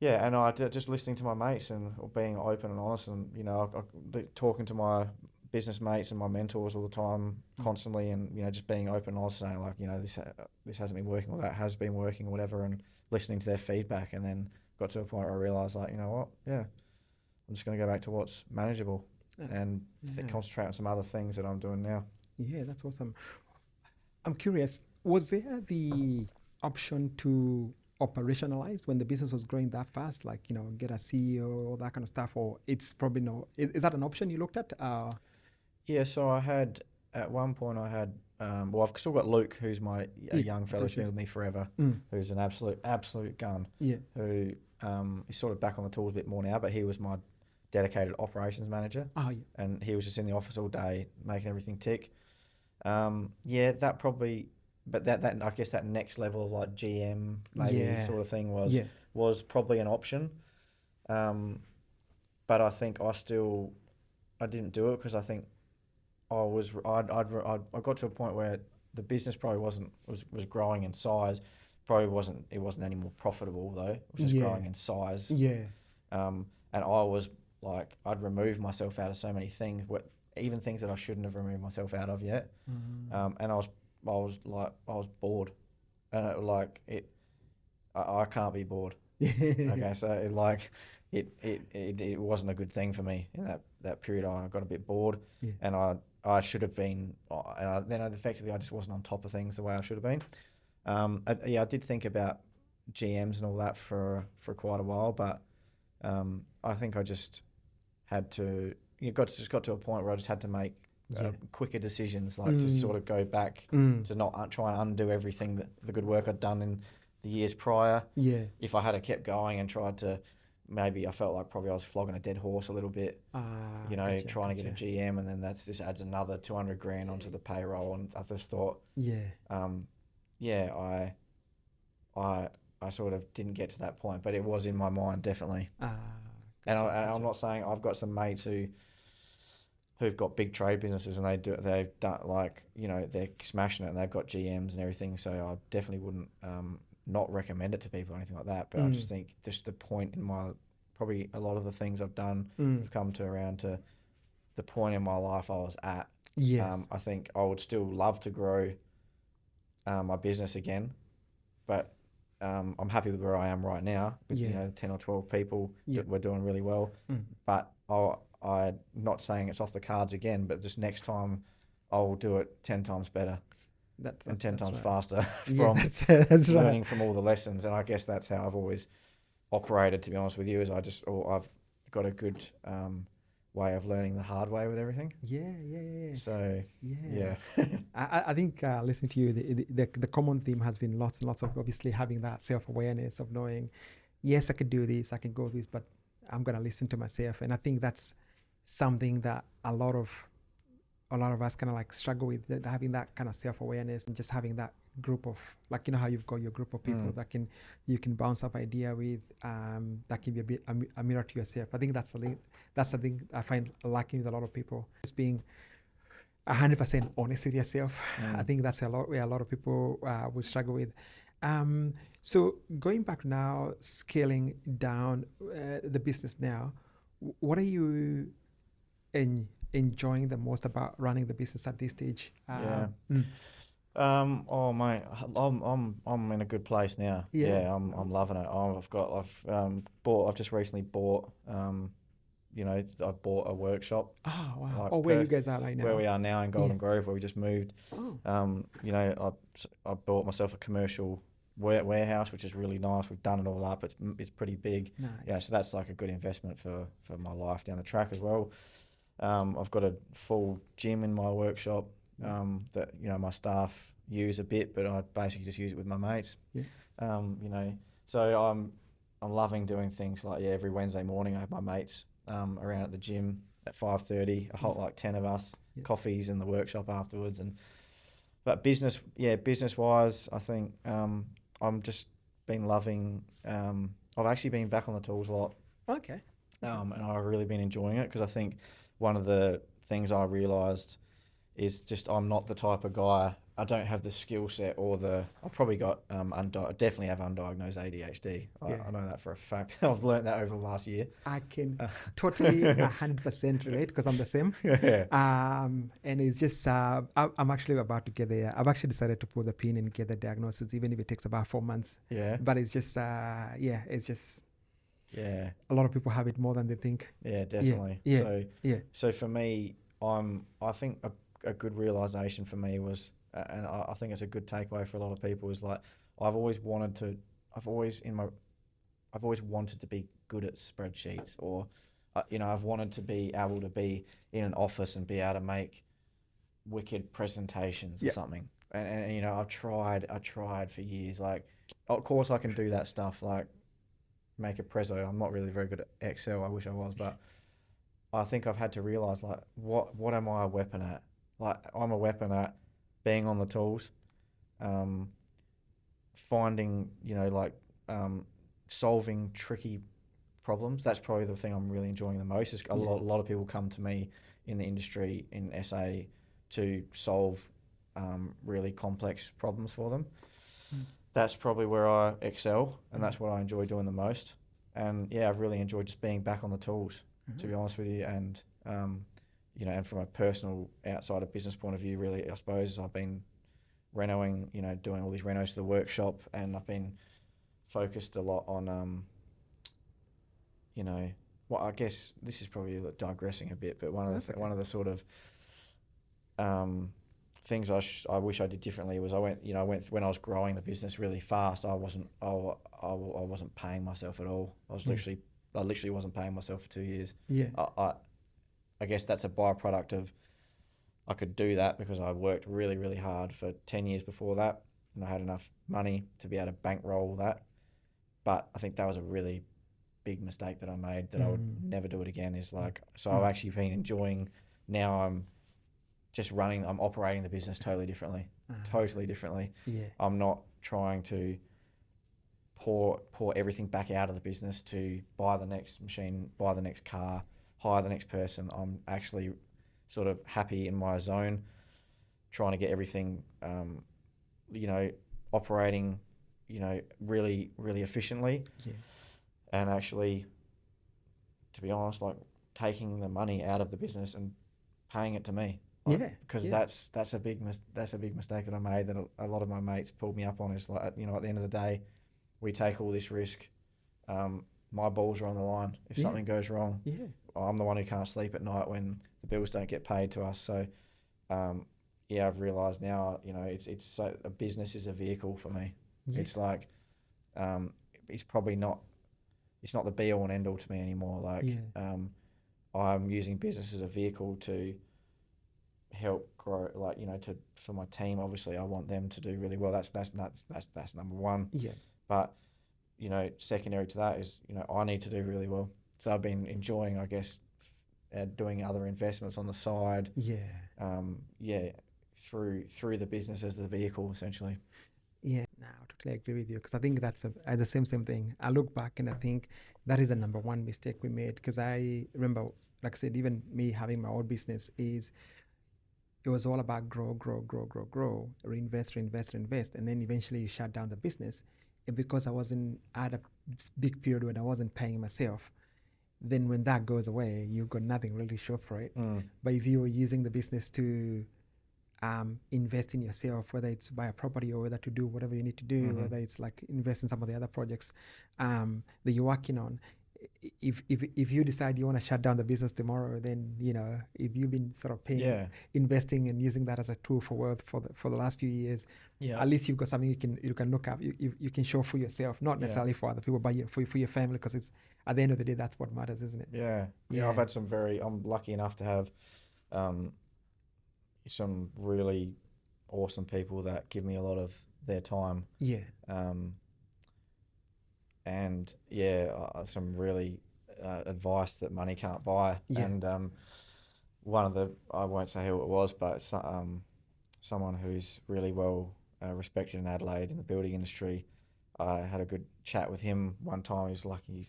Yeah, and I just listening to my mates and being open and honest, and, you know, talking to my business mates and my mentors all the time, constantly, and, you know, just being open and honest, saying like, you know, this hasn't been working, or that has been working, or whatever, and listening to their feedback. And then got to a point where I realised, like, you know what, I'm just going to go back to what's manageable and concentrate on some other things that I'm doing now. Yeah, that's awesome. I'm curious, was there the option to operationalize when the business was growing that fast, like, you know, get a CEO, all that kind of stuff, or it's probably no? Is that an option you looked at? Yeah, so at one point I had, well, I've still got Luke, who's a young fella who's been with me forever, who's an absolute gun. Who is sort of back on the tools a bit more now, but he was my dedicated operations manager. And he was just in the office all day making everything tick. That probably. But that I guess that next level of like GM maybe sort of thing was probably an option, but I think I didn't do it because I think I got to a point where the business probably was growing in size, it wasn't any more profitable though. It was just growing in size. And I was like, I'd removed myself out of so many things, even things that I shouldn't have removed myself out of yet, and I was bored, and I can't be bored. Okay, so it wasn't a good thing for me in that period. I got a bit bored, and I should have been, and then effectively I just wasn't on top of things the way I should have been. I did think about GMs and all that for quite a while, but I think I just had to. Got to a point where I just had to make quicker decisions, like to sort of go back to not try and undo everything the good work I'd done in the years prior. If I had kept going and tried to, maybe I felt like probably I was flogging a dead horse a little bit. Trying to get a GM, and then this adds another $200,000 onto the payroll. And I just thought, I sort of didn't get to that point, but it was in my mind definitely. I'm not saying, I've got some mates who've got big trade businesses, and they've done, like, you know, they're smashing it and they've got GMs and everything. So I definitely wouldn't not recommend it to people or anything like that. But I just think just the point in probably a lot of the things I've done have come around to the point in my life I was at. I think I would still love to grow my business again, but I'm happy with where I am right now with 10 or 12 people. We're doing really well, but I'm not saying it's off the cards again, but just next time I'll do it 10 times better and 10 times faster from learning from all the lessons. And I guess that's how I've always operated, to be honest with you, is I've got a good way of learning the hard way with everything. So I think listening to you, the common theme has been lots and lots of obviously having that self-awareness of knowing, yes, I could do this, I can go this, but I'm going to listen to myself. And I think that's something that a lot of us kind of like struggle with, having that kind of self-awareness and just having that group of, like, you know how you've got your group of people that you can bounce off idea with, that can be a bit a mirror to yourself. I think that's the thing I find lacking with a lot of people, is being 100% honest with yourself. I think that's where a lot of people would struggle with. So going back now, scaling down the business now, what are you enjoying the most about running the business at this stage? Oh mate, I'm in a good place now. Yeah, I'm Nice. loving it. I've just recently bought I bought a workshop Oh, wow. like Oh, where you guys are right where now? we are now in Yeah. Golden Grove, where we just moved. Oh, I bought myself a commercial warehouse, which is really nice. We've done it all up. It's pretty big. Yeah, nice. so that's like a good investment for my life down the track as well. I've got a full gym in my workshop that my staff use a bit, but I basically just use it with my mates. Yeah. So I'm loving doing things like every Wednesday morning I have my mates around at the gym at 5:30. A whole like 10 of us, Yeah. coffees in the workshop afterwards. But business wise, I think I'm just been loving. I've actually been back on the tools a lot, Okay. and I've really been enjoying it because I think one of the things I realised is just I'm not the type of guy. I don't have the skill set or I probably got I definitely have undiagnosed ADHD. Yeah. I know that for a fact. I've learned that over the last year. I can totally 100% relate because I'm the same. Yeah. And it's just, I'm actually about to get there. I've actually decided to pull the pin and get the diagnosis, even if it takes about 4 months. Yeah. But it's just, it's just, Yeah. a lot of people have it more than they think. Yeah, definitely. Yeah. So for me, I think a good realization for me was, and I think it's a good takeaway for a lot of people, is like I've always wanted to be good at spreadsheets, or I've wanted to be able to be in an office and be able to make wicked presentations or something. And I've tried for years. Like, of course I can do that stuff, like make a prezzo. I'm not really very good at Excel. I wish I was, but I think I've had to realize, like, what am I a weapon at? Like, I'm a weapon at being on the tools, finding, solving tricky problems. That's probably the thing I'm really enjoying the most. Is a lot of people come to me in the industry in SA to solve really complex problems for them. That's probably where I excel, and that's what I enjoy doing the most. And yeah, I've really enjoyed just being back on the tools, to be honest with you. And and from a personal outside of business point of view, really, I suppose I've been renoing, doing all these renos to the workshop, and I've been focused a lot on, well, I guess this is probably digressing a bit, but one of the sort of things I wish I did differently was I went when I was growing the business really fast. I wasn't paying myself at all. I literally wasn't paying myself for 2 years. Yeah. I guess that's a byproduct of I could do that because I worked really, really hard for 10 years before that, and I had enough money to be able to bankroll that. But I think that was a really big mistake that I made that I would never do it again. I've actually been enjoying, now I'm operating the business totally differently. Yeah. I'm not trying to pour everything back out of the business to buy the next machine, buy the next car, hire the next person. I'm actually sort of happy in my zone, trying to get everything, operating, really, really efficiently. Yeah. And actually, to be honest, like taking the money out of the business and paying it to me. Because that's a big mistake that I made, that a lot of my mates pulled me up on. Is like, at the end of the day, we take all this risk. My balls are on the line. If something goes wrong, I'm the one who can't sleep at night when the bills don't get paid to us. So, I've realised now, it's so, a business is a vehicle for me. Yeah. It's like, it's probably not, it's not the be all and end all to me anymore. Like, I'm using business as a vehicle to help grow, like, for my team. Obviously I want them to do really well. That's number one. Yeah. But, secondary to that is, I need to do really well. So I've been enjoying, I guess, doing other investments on the side. Through the business as the vehicle, essentially. Yeah, no, I totally agree with you, because I think that's the same thing. I look back and I think that is the number one mistake we made, because I remember, like I said, even me having my own business, it was all about grow, reinvest, and then eventually you shut down the business. And because I had a big period when I wasn't paying myself, then when that goes away, you've got nothing really to show for it. But if you were using the business to invest in yourself, whether it's buy a property or whether to do whatever you need to do, whether it's like invest in some of the other projects that you're working on. If you decide you want to shut down the business tomorrow, then if you've been sort of paying, investing and using that as a tool for wealth for the last few years, at least you've got something you can look up. You can show for yourself, not necessarily for other people, but for your family, because it's at the end of the day that's what matters, isn't it? Yeah. I've had I'm lucky enough to have some really awesome people that give me a lot of their time. And some really advice that money can't buy. And one of I won't say who it was, but someone who's really well respected in Adelaide in the building industry. I had a good chat with him one time. He's like, he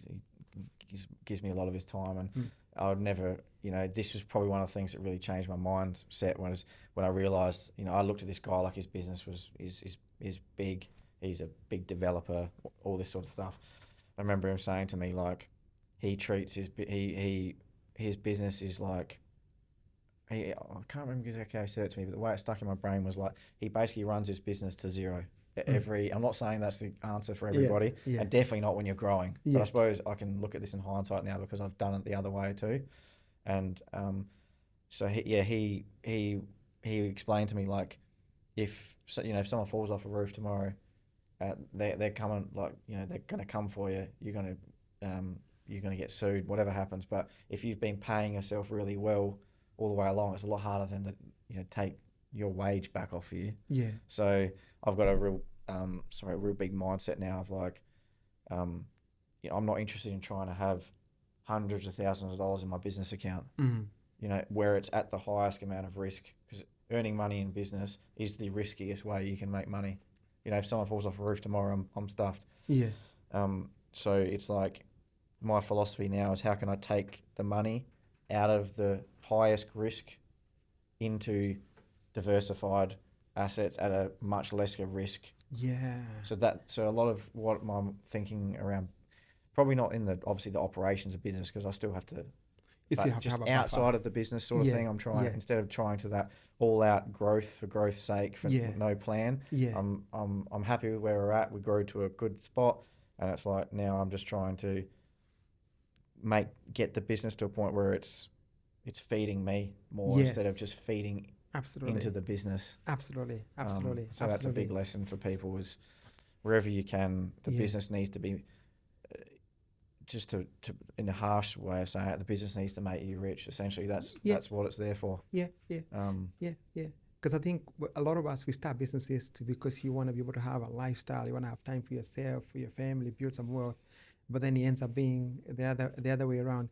gives me a lot of his time, and I would never, this was probably one of the things that really changed my mindset when I realised, I looked at this guy like his business is big. He's a big developer, all this sort of stuff. I remember him saying to me, like, he treats his business is like, I can't remember exactly how he said it to me, but the way it stuck in my brain was like, he basically runs his business to zero. I'm not saying that's the answer for everybody, and definitely not when you're growing. But I suppose I can look at this in hindsight now because I've done it the other way too. And so he explained to me, like, if someone falls off a roof tomorrow, they're coming, like, they're going to come for you. You're going to get sued, whatever happens. But if you've been paying yourself really well all the way along, it's a lot harder than to take your wage back off of you. So I've got a real big mindset now of like, I'm not interested in trying to have hundreds of thousands of dollars in my business account. Where it's at the highest amount of risk, because earning money in business is the riskiest way you can make money. If someone falls off a roof tomorrow, I'm stuffed. So it's like, my philosophy now is, how can I take the money out of the highest risk into diversified assets at a much lesser risk. So a lot of what I'm thinking around, probably not in obviously the operations of business, because I still have to, just outside of the business sort of thing, I'm trying, instead of trying to that all out growth for growth's sake, for no plan. I'm happy with where we're at. We grew to a good spot, and it's like, now I'm just trying to get the business to a point where it's feeding me more instead of just feeding into the business. Absolutely. So that's a big lesson for people, is wherever you can, the business needs to be, just to in a harsh way of saying it, the business needs to make you rich. Essentially, that's what it's there for. Because I think a lot of us, we start businesses because you want to be able to have a lifestyle, you want to have time for yourself, for your family, build some wealth, but then it ends up being the other way around.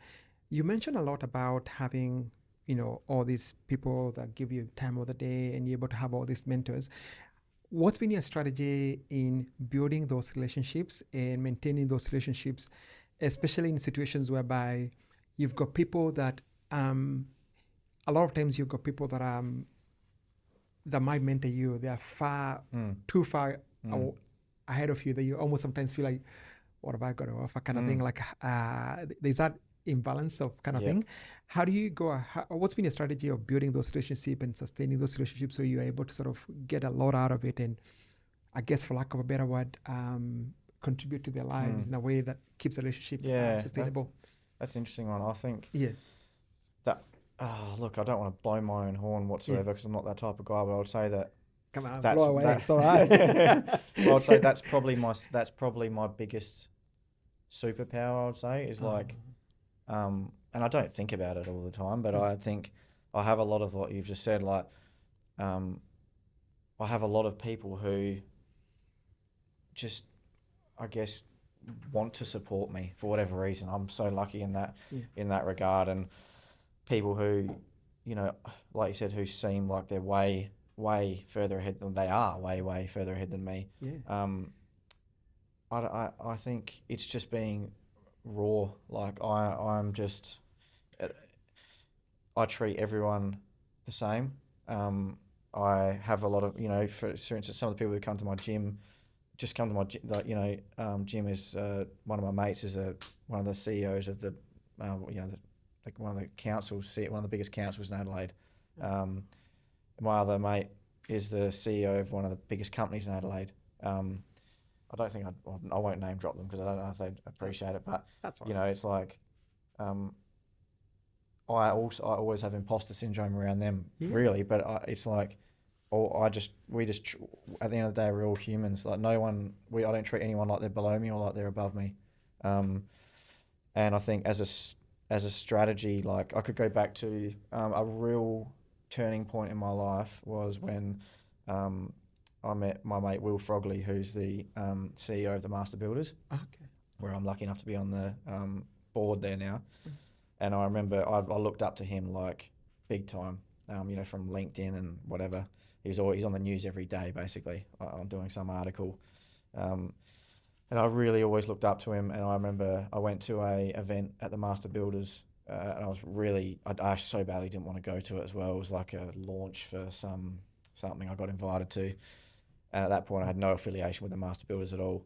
You mentioned a lot about having, all these people that give you time of the day, and you're able to have all these mentors. What's been your strategy in building those relationships and maintaining those relationships, especially in situations whereby you've got people that, a lot of times you've got people that that might mentor you. They are too far ahead of you, that you almost sometimes feel like, what have I got to offer, kind of thing. Like there's that imbalance of kind of thing. How do you go? What's been your strategy of building those relationships and sustaining those relationships so you're able to sort of get a lot out of it, and I guess, for lack of a better word, contribute to their lives in a way that keeps the relationship sustainable? That's an interesting one. I think that, look, I don't want to blow my own horn whatsoever, because I'm not that type of guy, but I would say that, come on, blow away. It's all right. Well, I'd say that's probably my biggest superpower. I would say is like, and I don't think about it all the time, but I think I have a lot of what you've just said. Like, I have a lot of people who just, I guess, want to support me for whatever reason. I'm so lucky in that regard, and people who, like you said, who seem like they're way further ahead than they are, way further ahead than me. I think it's just being raw. Like, I'm just, I treat everyone the same. I have a lot of, for instance, some of the people who come to my gym, just come to my gym. Like, Jim is one of my mates, is one of the CEOs of the, one of the councils, one of the biggest councils in Adelaide. my other mate is the CEO of one of the biggest companies in Adelaide. I don't think I won't name drop them because I don't know if they'd appreciate it, but That's you know, it's like, I always have imposter syndrome around them, really, but it's like, we just at the end of the day, we're all humans. Like I don't treat anyone like they're below me or like they're above me. And I think as a strategy, like I could go back to a real turning point in my life was when I met my mate Will Frogley, who's the CEO of the Master Builders, where I'm lucky enough to be on the board there now. And I remember I looked up to him like big time, you know, from LinkedIn and whatever. He's on the news every day, basically. I'm doing some article. And I really always looked up to him. And I remember I went to a event at the Master Builders, and I so badly didn't want to go to it as well. It was like a launch for something I got invited to. And at that point, I had no affiliation with the Master Builders at all.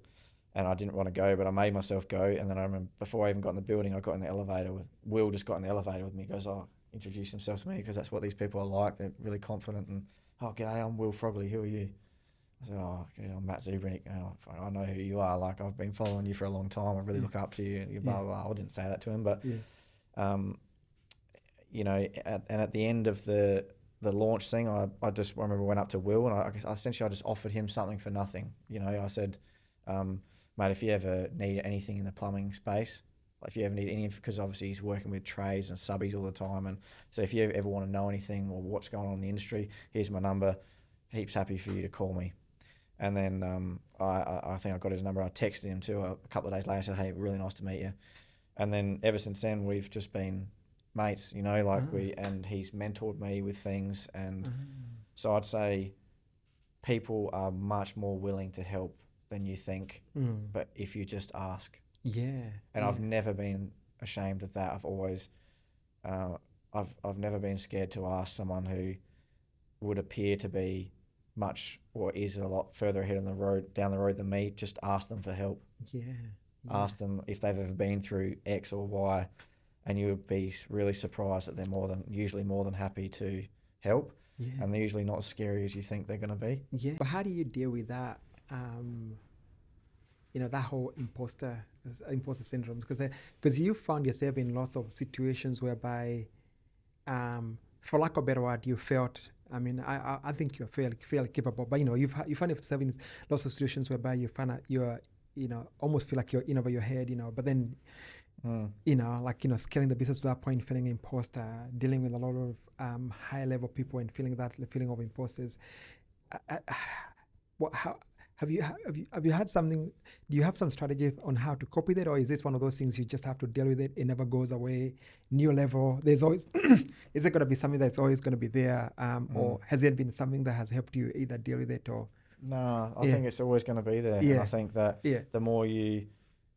And I didn't want to go, but I made myself go. And then I remember before I even got in the building, I got in the elevator with Will. Just got in the elevator with me. He goes, introduce himself to me because that's what these people are like. They're really confident. And g'day, I'm Will Frogley. Who are you? I said, I'm Matt Zubrinich. I know who you are. Like I've been following you for a long time. I really look up to you. And blah, blah, blah. I didn't say that to him, but you know, at the end of the launch thing, I just remember went up to Will and I essentially just offered him something for nothing. You know, I said, mate, if you ever need anything in the plumbing space, like if you ever need any, because obviously he's working with trades and subbies all the time, and so if you ever want to know anything or what's going on in the industry, here's my number. Heaps happy for you to call me. And then I think I got his number. I texted him too a couple of days later. I said, hey, really nice to meet you. And then ever since then, we've just been mates, you know, like and he's mentored me with things. And so I'd say people are much more willing to help than you think, but if you just ask. And I've never been ashamed of that. I've always, I've never been scared to ask someone who would appear to be much or is a lot further ahead down the road than me. Just ask them for help. Ask them if they've ever been through X or Y, and you would be really surprised that they're usually more than happy to help. And they're usually not as scary as you think they're going to be. But how do you deal with that? You know, that whole imposter syndrome, because you found yourself in lots of situations whereby, for lack of a better word, you felt. I mean, I think you're fairly capable, but you know, you find yourself in lots of situations whereby you find out you're, you know, almost feel like you're in over your head, you know. But then, you know, like, you know, scaling the business to that point, feeling imposter, dealing with a lot of high level people and feeling the feeling of imposters. How have you had something? Do you have some strategy on how to cope with it, or is this one of those things you just have to deal with it? It never goes away. New level. There's always. Is it going to be something that's always going to be there, or has it been something that has helped you either deal with it or? No, I think it's always going to be there. And I think that the more you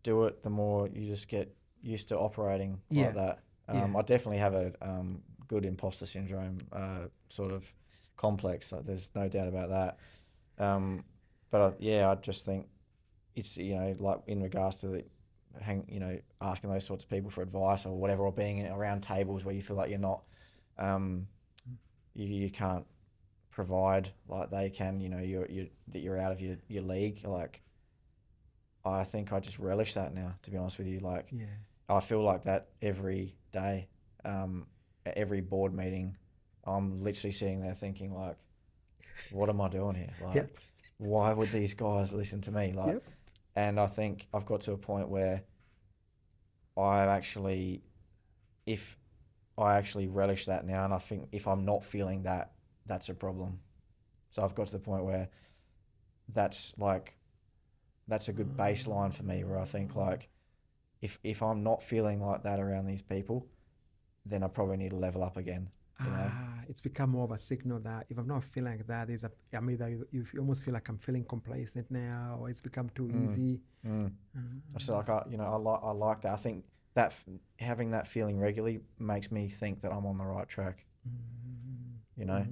do it, the more you just get used to operating like that. I definitely have a good imposter syndrome sort of complex. Like, there's no doubt about that. But I just think it's, you know, like in regards to asking those sorts of people for advice or whatever, or being around tables where you feel like you're not, you can't provide like they can, you know, you're out of your league. Like, I think I just relish that now, to be honest with you. Like, I feel like that every day, at every board meeting, I'm literally sitting there thinking like, what am I doing here? Like, why would these guys listen to me? Like, and I think I've got to a point where if I actually relish that now, and I think if I'm not feeling that, that's a problem. So I've got to the point where that's a good baseline for me, where I think like, if I'm not feeling like that around these people, then I probably need to level up again. You know? It's become more of a signal that if I'm not feeling like that, you almost feel like I'm feeling complacent now, or it's become too easy. So like I like that. I think that having that feeling regularly makes me think that I'm on the right track. You know,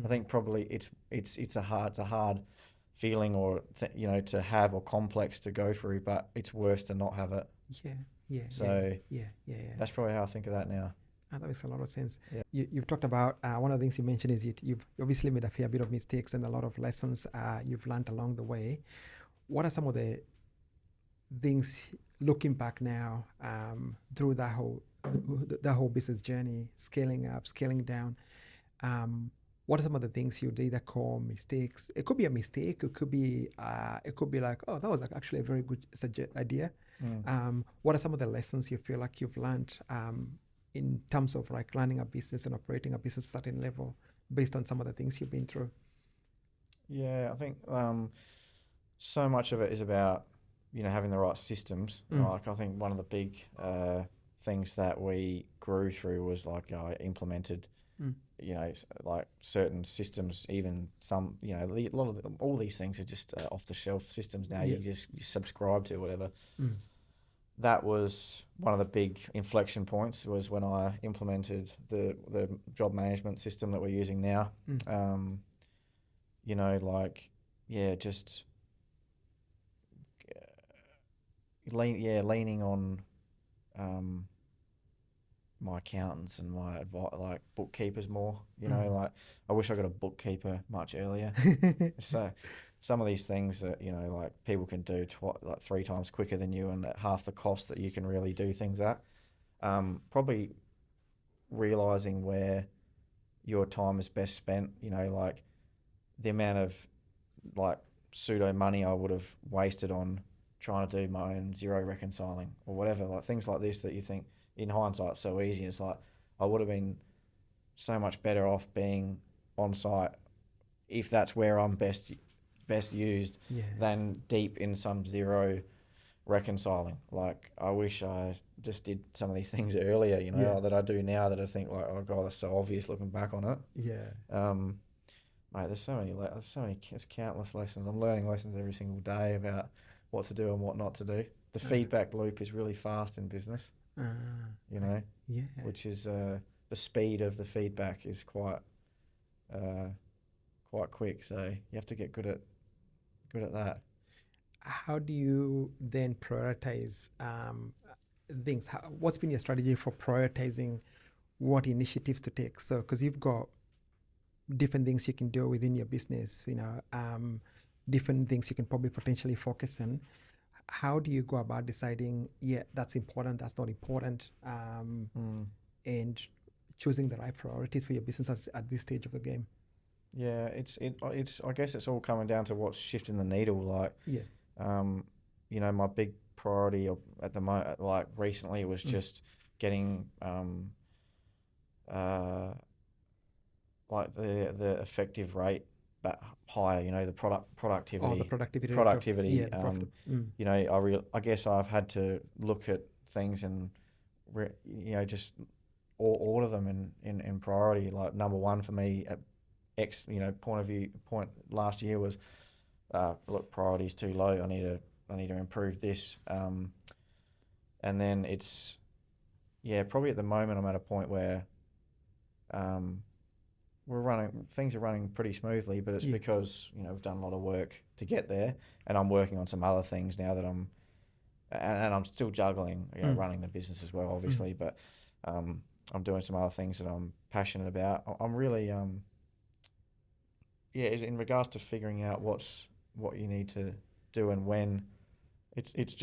I think probably it's a hard feeling, or to have, or complex to go through, but it's worse to not have it. So that's probably how I think of that now. That makes a lot of sense. Yeah. You've talked about one of the things you mentioned is you've obviously made a fair bit of mistakes and a lot of lessons you've learned along the way. What are some of the things looking back now through that whole business journey, scaling up, scaling down? What are some of the things you did that call mistakes? It could be a mistake. It could be like, oh, that was actually a very good idea. What are some of the lessons you feel like you've learned in terms of like running a business and operating a business at a certain level based on some of the things you've been through? Yeah, I think so much of it is about, having the right systems. Like, I think one of the big things that we grew through was like I implemented, like certain systems, even some, a lot of all these things are just off the shelf systems now. You subscribe to whatever. That was one of the big inflection points, was when I implemented the job management system that we're using now. Just leaning on my accountants and my bookkeepers more. Like, I wish I got a bookkeeper much earlier. So some of these things that like people can do 3 times quicker than you and at half the cost that you can really do things at. Probably realizing where your time is best spent. Like the amount of like pseudo money I would have wasted on trying to do my own zero reconciling or whatever, like things like this that you think in hindsight so easy. It's like I would have been so much better off being on site if that's where I'm best used than deep in some zero reconciling. Like, I wish I just did some of these things earlier, that I do now, that I think like, oh God, that's so obvious looking back on it. Mate, there's countless lessons. I'm learning lessons every single day about what to do and what not to do. The feedback loop is really fast in business, which is the speed of the feedback is quite quick. So you have to get good at that. How do you then prioritize things? What's been your strategy for prioritizing what initiatives to take? So, because you've got different things you can do within your business, different things you can probably potentially focus on. How do you go about deciding, that's important, that's not important, and choosing the right priorities for your business at this stage of the game? Yeah, it's I guess it's all coming down to what's shifting the needle. Like, my big priority at the moment, like recently, was just getting like the effective rate but higher, the productivity. Oh, the productivity. I guess I've had to look at things and just order them in priority. Like, number one for me at point last year was look, priority is too low. I need to improve this. And then it's probably at the moment I'm at a point where things are running pretty smoothly, but it's because we've done a lot of work to get there, and I'm working on some other things now that I'm still juggling running the business as well, obviously, but I'm doing some other things that I'm passionate about. I'm really in regards to figuring out what you need to do and when. It's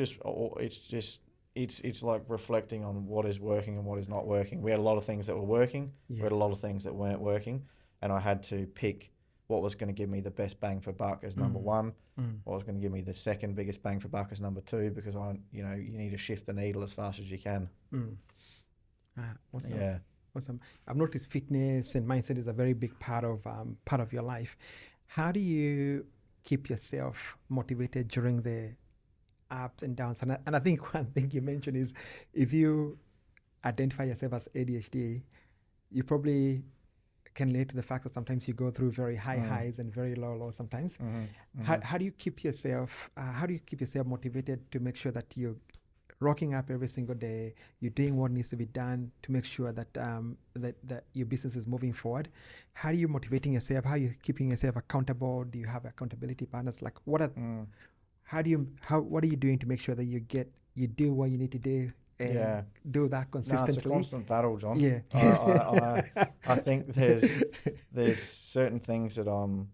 like reflecting on what is working and what is not working. We had a lot of things that were working. We had a lot of things that weren't working, and I had to pick what was going to give me the best bang for buck as number one, what was going to give me the second biggest bang for buck as number two, because you need to shift the needle as fast as you can. Awesome. Yeah. Awesome. I've noticed fitness and mindset is a very big part of your life. How do you keep yourself motivated during the ups and downs? And I think one thing you mentioned is, if you identify yourself as ADHD, you probably can relate to the fact that sometimes you go through very high highs and very low lows sometimes. How do you keep yourself motivated to make sure that you're rocking up every single day, you're doing what needs to be done to make sure that that your business is moving forward? How are you motivating yourself? How are you keeping yourself accountable? Do you have accountability partners? Like, what are you doing to make sure that you do what you need to do and do that consistently. No, it's a constant battle, John. Yeah. I think there's certain things that I'm,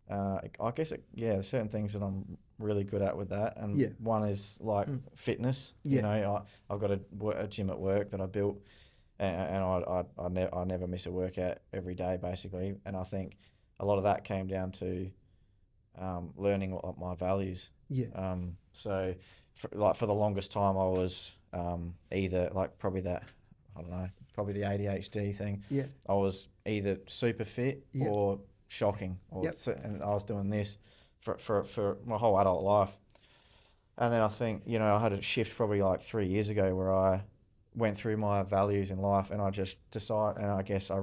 there's certain things that I'm really good at with that. And one is like fitness. You know, I've got a gym at work that I built, and I never miss a workout every day, basically. And I think a lot of that came down to learning what my values. Yeah. So for the longest time, I was either like probably the ADHD thing. Yeah. I was either super fit or shocking, and I was doing this for my whole adult life. And then I think, you know, I had a shift probably like 3 years ago where I went through my values in life, and I just decided, and I guess I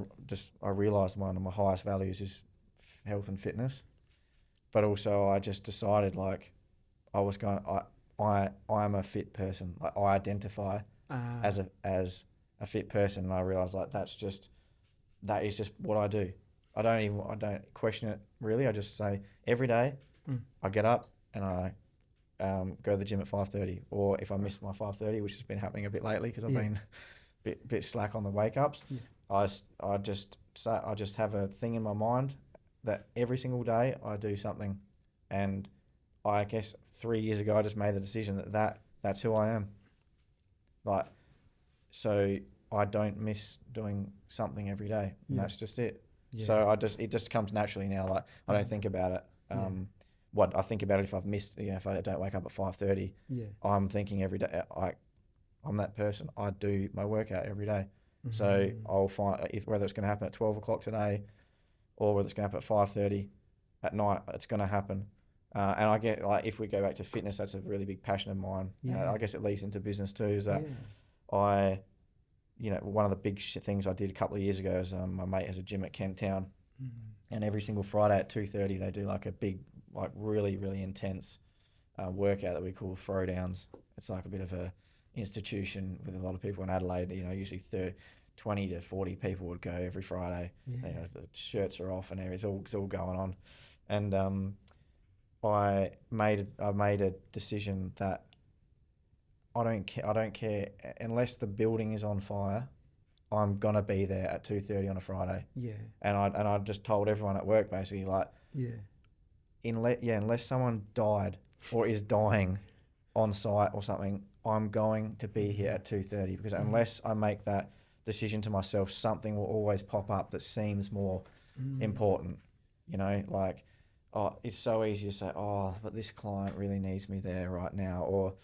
realised one of my highest values is health and fitness. But also I just decided like I am a fit person. Like I identify as a fit person, and I realised like that is just what I do. I don't question it really. I just say every day I get up and I go to the gym at 5:30, or if I miss my 5:30, which has been happening a bit lately because I've been a bit slack on the wake ups. I just have a thing in my mind that every single day I do something, and I guess 3 years ago I just made the decision that's who I am. Like, so I don't miss doing something every day. And that's just it. Yeah. So it just comes naturally now. Like I don't think about it. What I think about it if I've missed, you know, if I don't wake up at 5:30, I'm thinking every day. I'm that person. I do my workout every day. So I'll find whether it's going to happen at 12 o'clock today, or whether it's going to happen at 5:30 at night. It's going to happen. And I get like, if we go back to fitness, that's a really big passion of mine. I guess it leads into business too. Is that one of the big things I did a couple of years ago is my mate has a gym at Kent Town, and every single Friday at 2:30 they do like a big, like really, really intense workout that we call throwdowns. It's like a bit of a institution with a lot of people in Adelaide. You know, usually 20 to 40 people would go every Friday. You know, the shirts are off and everything. It's all going on. And I made a decision that I don't care unless the building is on fire. I'm gonna be there at 2:30 on a Friday. Yeah. And I just told everyone at work basically like, unless someone died or is dying on site or something, I'm going to be here at 2:30, because unless I make that decision to myself, something will always pop up that seems more important. You know, like, oh, it's so easy to say, oh, but this client really needs me there right now, or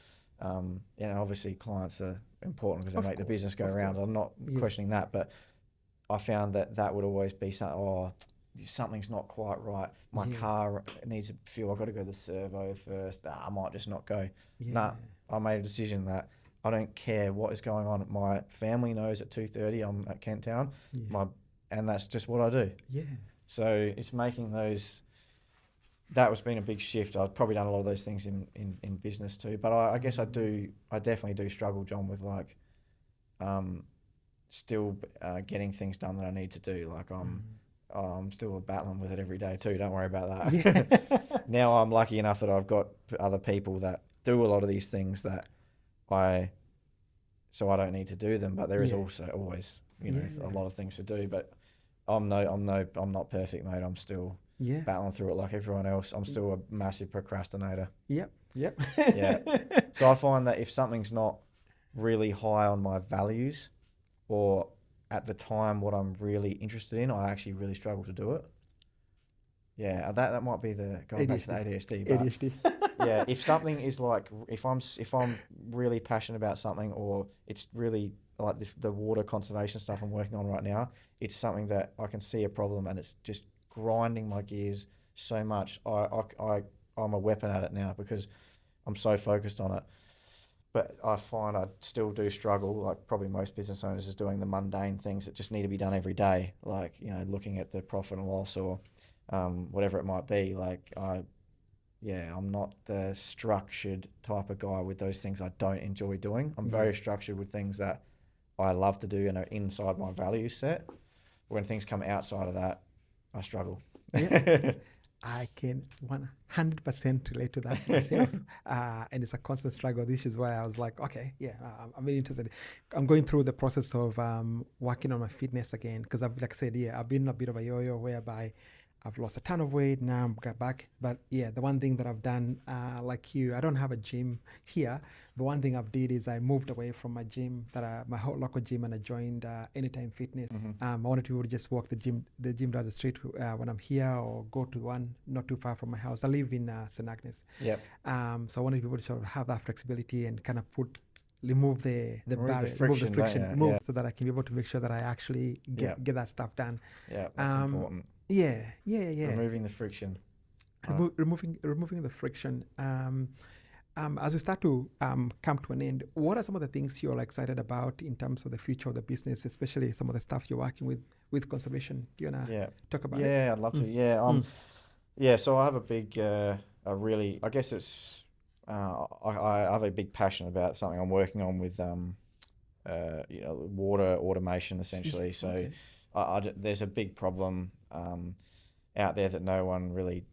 obviously clients are important because they make the business go around. I'm not questioning that, but I found that would always be something, oh, something's not quite right. My car needs a fuel. I've got to go to the servo first. I might just not go. I made a decision that I don't care what is going on. My family knows at 2:30 I'm at Kent Town, and that's just what I do. Yeah. So it's making those. That was been a big shift. I've probably done a lot of those things in business too, but I guess I definitely do struggle, John, with like still getting things done that I need to do. Like I'm still battling with it every day too. Don't worry about that. Yeah. Now I'm lucky enough that I've got other people that do a lot of these things so I don't need to do them. But there is also always, a lot of things to do. But I'm not perfect, mate. I'm still battling through it like everyone else. I'm still a massive procrastinator. Yep. Yeah. So I find that if something's not really high on my values, or at the time what I'm really interested in, I actually really struggle to do it. Yeah, that might be going back to the ADHD. ADHD. Yeah, if something is like, if I'm really passionate about something, or it's really like the water conservation stuff I'm working on right now, it's something that I can see a problem and it's just grinding my gears so much. I'm a weapon at it now because I'm so focused on it. But I find I still do struggle, like probably most business owners, is doing the mundane things that just need to be done every day, like, looking at the profit and loss or whatever it might be. Like I'm not the structured type of guy with those things I don't enjoy doing. I'm very structured with things that I love to do and are inside my value set. When things come outside of that, I struggle. I can 100% relate to that myself. And it's a constant struggle. This is why I was like, okay, yeah, I'm very interested. I'm going through the process of working on my fitness again because like I said, yeah, I've been a bit of a yo-yo whereby I've lost a ton of weight. Now I'm got back. But yeah, the one thing that I've done, like you, I don't have a gym here. But one thing I've did is I moved away from my gym, my whole local gym, and I joined Anytime Fitness. I wanted people to just walk the gym down the street when I'm here, or go to one not too far from my house. I live in St. Agnes. Yep. So I wanted people to sort of have that flexibility and kind of remove the barrier, remove the friction, so that I can be able to make sure that I actually get that stuff done. Yeah, that's important. Yeah. Removing the friction. Removing the friction. As we start to come to an end, what are some of the things you're excited about in terms of the future of the business, especially some of the stuff you're working with conservation? Do you want to talk about it? Yeah, I'd love to. Yeah, so I have a big, I guess it's, I have a big passion about something I'm working on with, water automation essentially. So okay. There's a big problem out there that no one really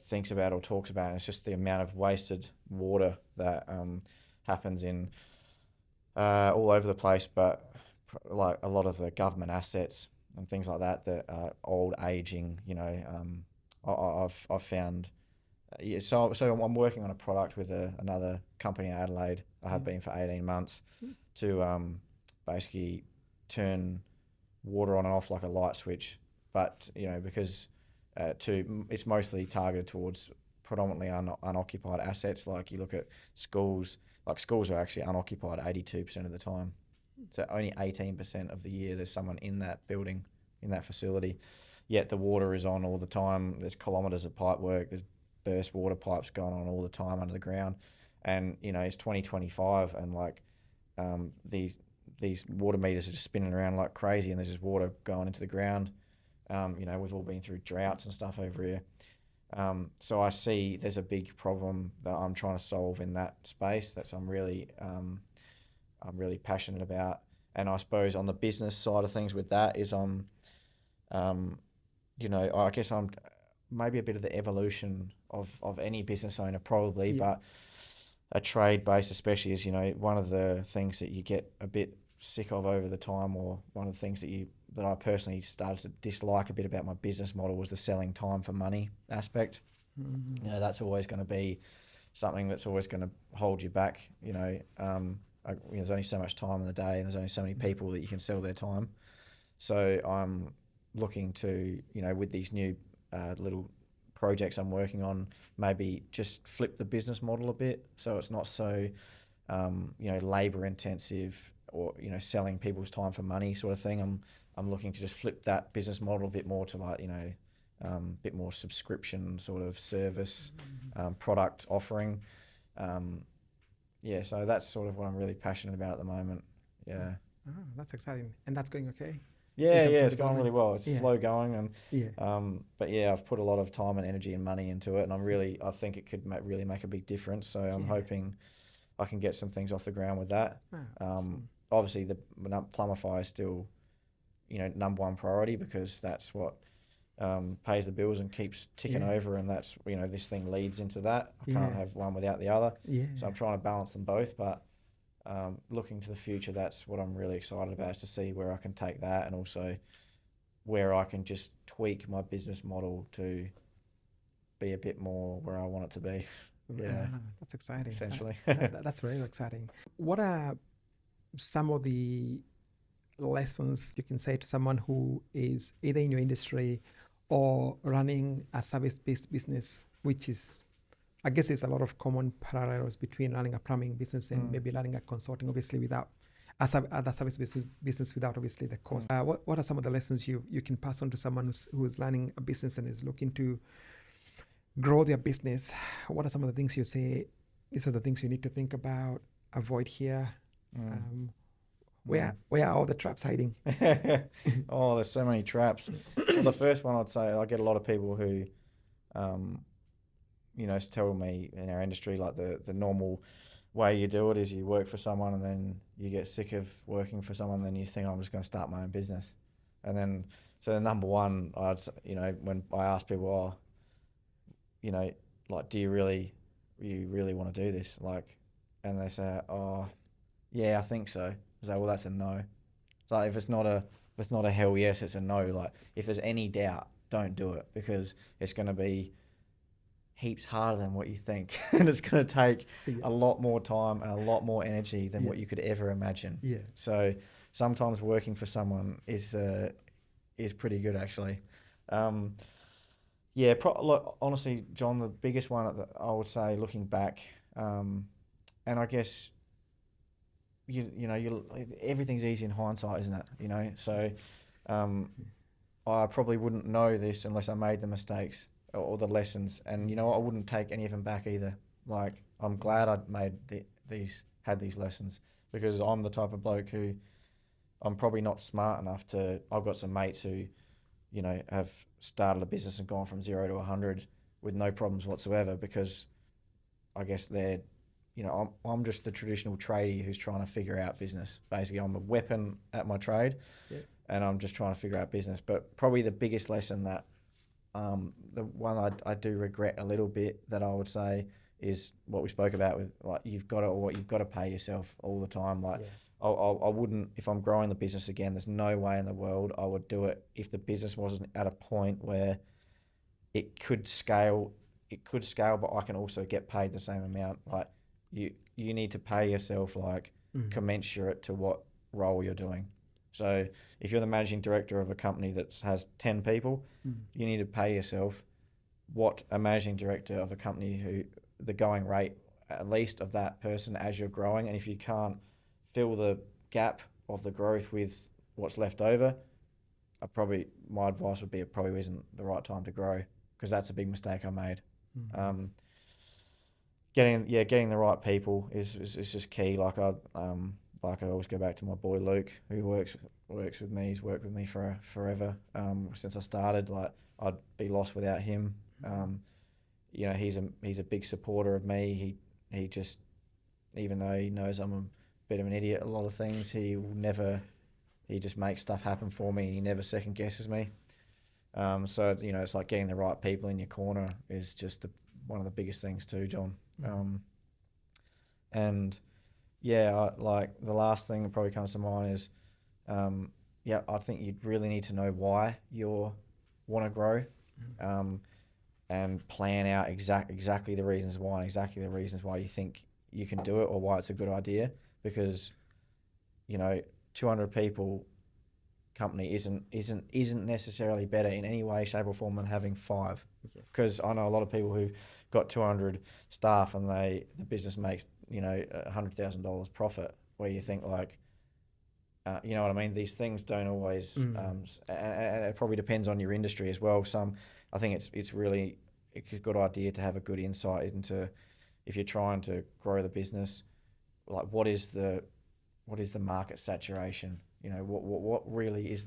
thinks about or talks about, and it's just the amount of wasted water that happens in all over the place, but like a lot of the government assets and things like that are old, aging, I've found so I'm working on a product with another company in Adelaide. I have been for 18 months to basically turn water on and off like a light switch, but because it's mostly targeted towards predominantly unoccupied assets. Like you look at schools, schools are actually unoccupied 82% of the time. So only 18% of the year there's someone in that building, in that facility. Yet the water is on all the time. There's kilometres of pipe work. There's burst water pipes going on all the time under the ground. And, it's 2025 and these water meters are just spinning around like crazy, and there's just water going into the ground. We've all been through droughts and stuff over here. So I see there's a big problem that I'm trying to solve in that space. I'm really passionate about. And I suppose on the business side of things with that is I guess I'm maybe a bit of the evolution of any business owner probably, but a trade base especially is, one of the things that you get a bit sick of over the time, or one of the things that I personally started to dislike a bit about my business model was the selling time for money aspect. Mm-hmm. That's always going to be something that's always going to hold you back. There's only so much time in the day, and there's only so many people that you can sell their time. So I'm looking to, with these new little projects I'm working on, maybe just flip the business model a bit, so it's not so labor intensive, or selling people's time for money sort of thing. I'm looking to just flip that business model a bit more to a bit more subscription sort of service, product offering. So that's sort of what I'm really passionate about at the moment. Yeah. Oh, that's exciting. And that's going okay? Yeah, it's going really well. It's slow going, and but I've put a lot of time and energy and money into it, and I think it could really make a big difference. So I'm hoping I can get some things off the ground with that. Awesome. Obviously, the Plumbify is still, number one priority, because that's what pays the bills and keeps ticking over, and that's this thing leads into that. I can't have one without the other. So I'm trying to balance them both, but looking to the future, that's what I'm really excited about, is to see where I can take that, and also where I can just tweak my business model to be a bit more where I want it to be. That's exciting. Essentially. That's very exciting. What are some of the lessons you can say to someone who is either in your industry or running a service-based business, which is, I guess there's a lot of common parallels between running a plumbing business and maybe running a consulting, obviously without other service business without obviously the cost. What are some of the lessons you can pass on to someone who's running a business and is looking to grow their business? What are some of the things you say, these are the things you need to think about, avoid here? Where are all the traps hiding? Oh, there's so many traps. Well, the first one I'd say, I get a lot of people who, tell me in our industry, like the normal way you do it is you work for someone, and then you get sick of working for someone, then you think, I'm just going to start my own business. And then, so the number one, when I ask people, you know, like, do you really want to do this? Like, and they say, oh, yeah, I think so. I say, well, that's a no. It's like, if it's not a hell yes, it's a no. Like, if there's any doubt, don't do it, because it's going to be heaps harder than what you think. And it's going to take a lot more time and a lot more energy than what you could ever imagine. Yeah. So sometimes working for someone is pretty good, actually. Look, honestly, John, the biggest one that I would say, looking back, and I guess everything's easy in hindsight, isn't it? You know, so I probably wouldn't know this unless I made the mistakes or the lessons, and you know, I wouldn't take any of them back either. Like, I'm glad I'd had these lessons, because I'm the type of bloke who, I'm probably not smart enough to. I've got some mates who, you know, have started a business and gone from 0 to 100 with no problems whatsoever, because I guess they're, you know, I'm just the traditional tradie who's trying to figure out business. Basically, I'm a weapon at my trade, and I'm just trying to figure out business. But probably the biggest lesson that, the one I do regret a little bit, that I would say, is what we spoke about with, like, you've got to pay yourself all the time. Like, I wouldn't, if I'm growing the business again, there's no way in the world I would do it if the business wasn't at a point where it could scale, but I can also get paid the same amount. Like, you need to pay yourself, like, commensurate to what role you're doing. So if you're the managing director of a company that has 10 people, you need to pay yourself what a managing director of a company who, the going rate at least of that person as you're growing. And if you can't fill the gap of the growth with what's left over, my advice would be, it probably isn't the right time to grow, because that's a big mistake I made. Getting the right people is just key. Like, I always go back to my boy Luke, who works with me. He's worked with me for forever, since I started. Like, I'd be lost without him. You know, he's a big supporter of me. He just, even though he knows I'm a bit of an idiot at a lot of things, he just makes stuff happen for me, and he never second guesses me. So, you know, it's like getting the right people in your corner is just one of the biggest things too, John. Like, the last thing that probably comes to mind is, I think you really need to know why you want to grow, and plan out exactly the reasons why, and exactly the reasons why you think you can do it, or why it's a good idea. Because, you know, 200 people company isn't necessarily better in any way, shape or form than having 5. Because I know a lot of people who've got 200 staff and the business makes, you know, $100,000 profit, where you think, like, you know what I mean? These things don't always, and it probably depends on your industry as well. I think it's really a good idea to have a good insight into, if you're trying to grow the business, like, what is the market saturation? You know, what really is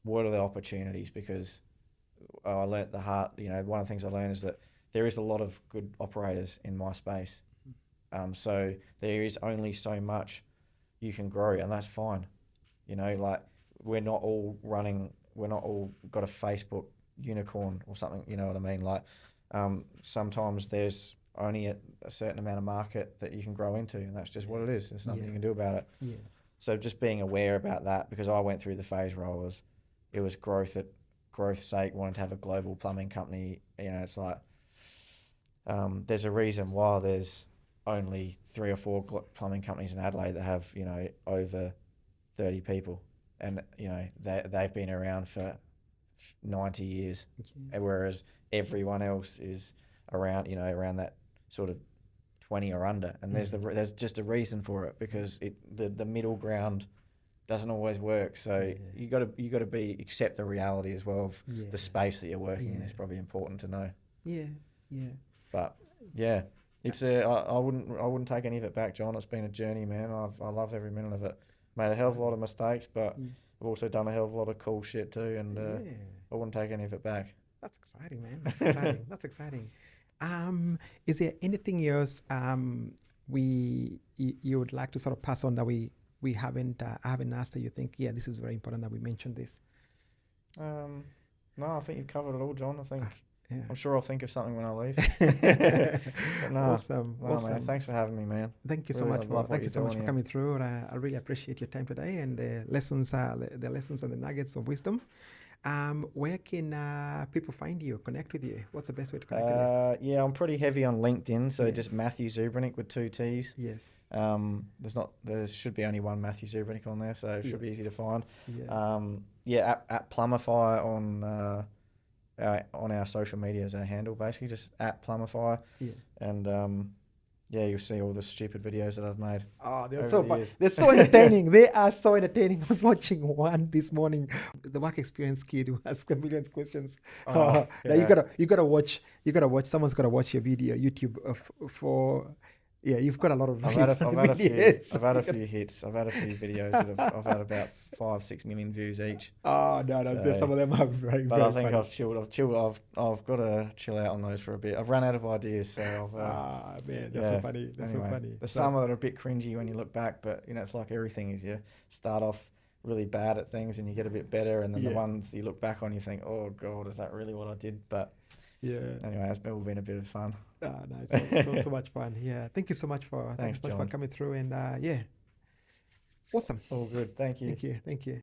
what are the opportunities? Because I learnt one of the things I learned is that there is a lot of good operators in my space. So there is only so much you can grow, and that's fine. You know, like, we're not all got a Facebook unicorn or something, you know what I mean? Like, sometimes there's only a certain amount of market that you can grow into, and that's just what it is. There's nothing you can do about it. Yeah. So just being aware about that, because I went through the phase where it was growth at growth's sake, wanting to have a global plumbing company. You know, it's like, there's a reason why there's only 3 or 4 plumbing companies in Adelaide that have, you know, over 30 people, and, you know, they've been around for 90 years, whereas everyone else is around that sort of 20 or under, and there's just a reason for it, because the middle ground doesn't always work. So you got to accept the reality as well of the space that you're working in. Is probably important to know. But it's I wouldn't take any of it back, John. It's been a journey, man. I loved every minute of it. Made a hell of a lot of mistakes, but I've also done a hell of a lot of cool shit too, and I wouldn't take any of it back. That's exciting, man. That's exciting. That's exciting. Is there anything else you would like to sort of pass on that we haven't asked, that you think, this is very important that we mentioned this? No, I think you've covered it all, John. I think I'm sure I'll think of something when I leave. But no, Awesome. Man, thanks for having me, man. Thank you so Really, much for coming through. I really appreciate your time today and the lessons and the nuggets of wisdom. Where can people find you, connect with you? What's the best way to connect with you? Yeah, I'm pretty heavy on LinkedIn, so just Matthew Zubrinich with 2 T's. Yes. There should be only one Matthew Zubrinich on there, so it should be easy to find. Yeah. At Plumbify on our social media is our handle, basically just at Plumbify. Yeah. And you'll see all the stupid videos that I've made. Oh, they're so fun. They're so entertaining. They are so entertaining. I was watching one this morning. The work experience kid who asks a million questions. Now you gotta watch. Someone's gotta watch your video YouTube for. Yeah, you've got a lot of. I've had a few hits. I've had a few videos that I've had about 5-6 million views each. Oh no, so, some of them are very. But very I think funny. I've got to chill out on those for a bit. I've run out of ideas, so man, that's so funny. That's so funny. There's some that are a bit cringy when you look back, but it's like everything is. You start off really bad at things and you get a bit better, and then the ones you look back on, you think, oh god, is that really what I did? But anyway, it's all been a bit of fun. Nice. So much fun. Yeah. Thank you so much for Thanks, for coming through and awesome. All good. Thank you. Thank you.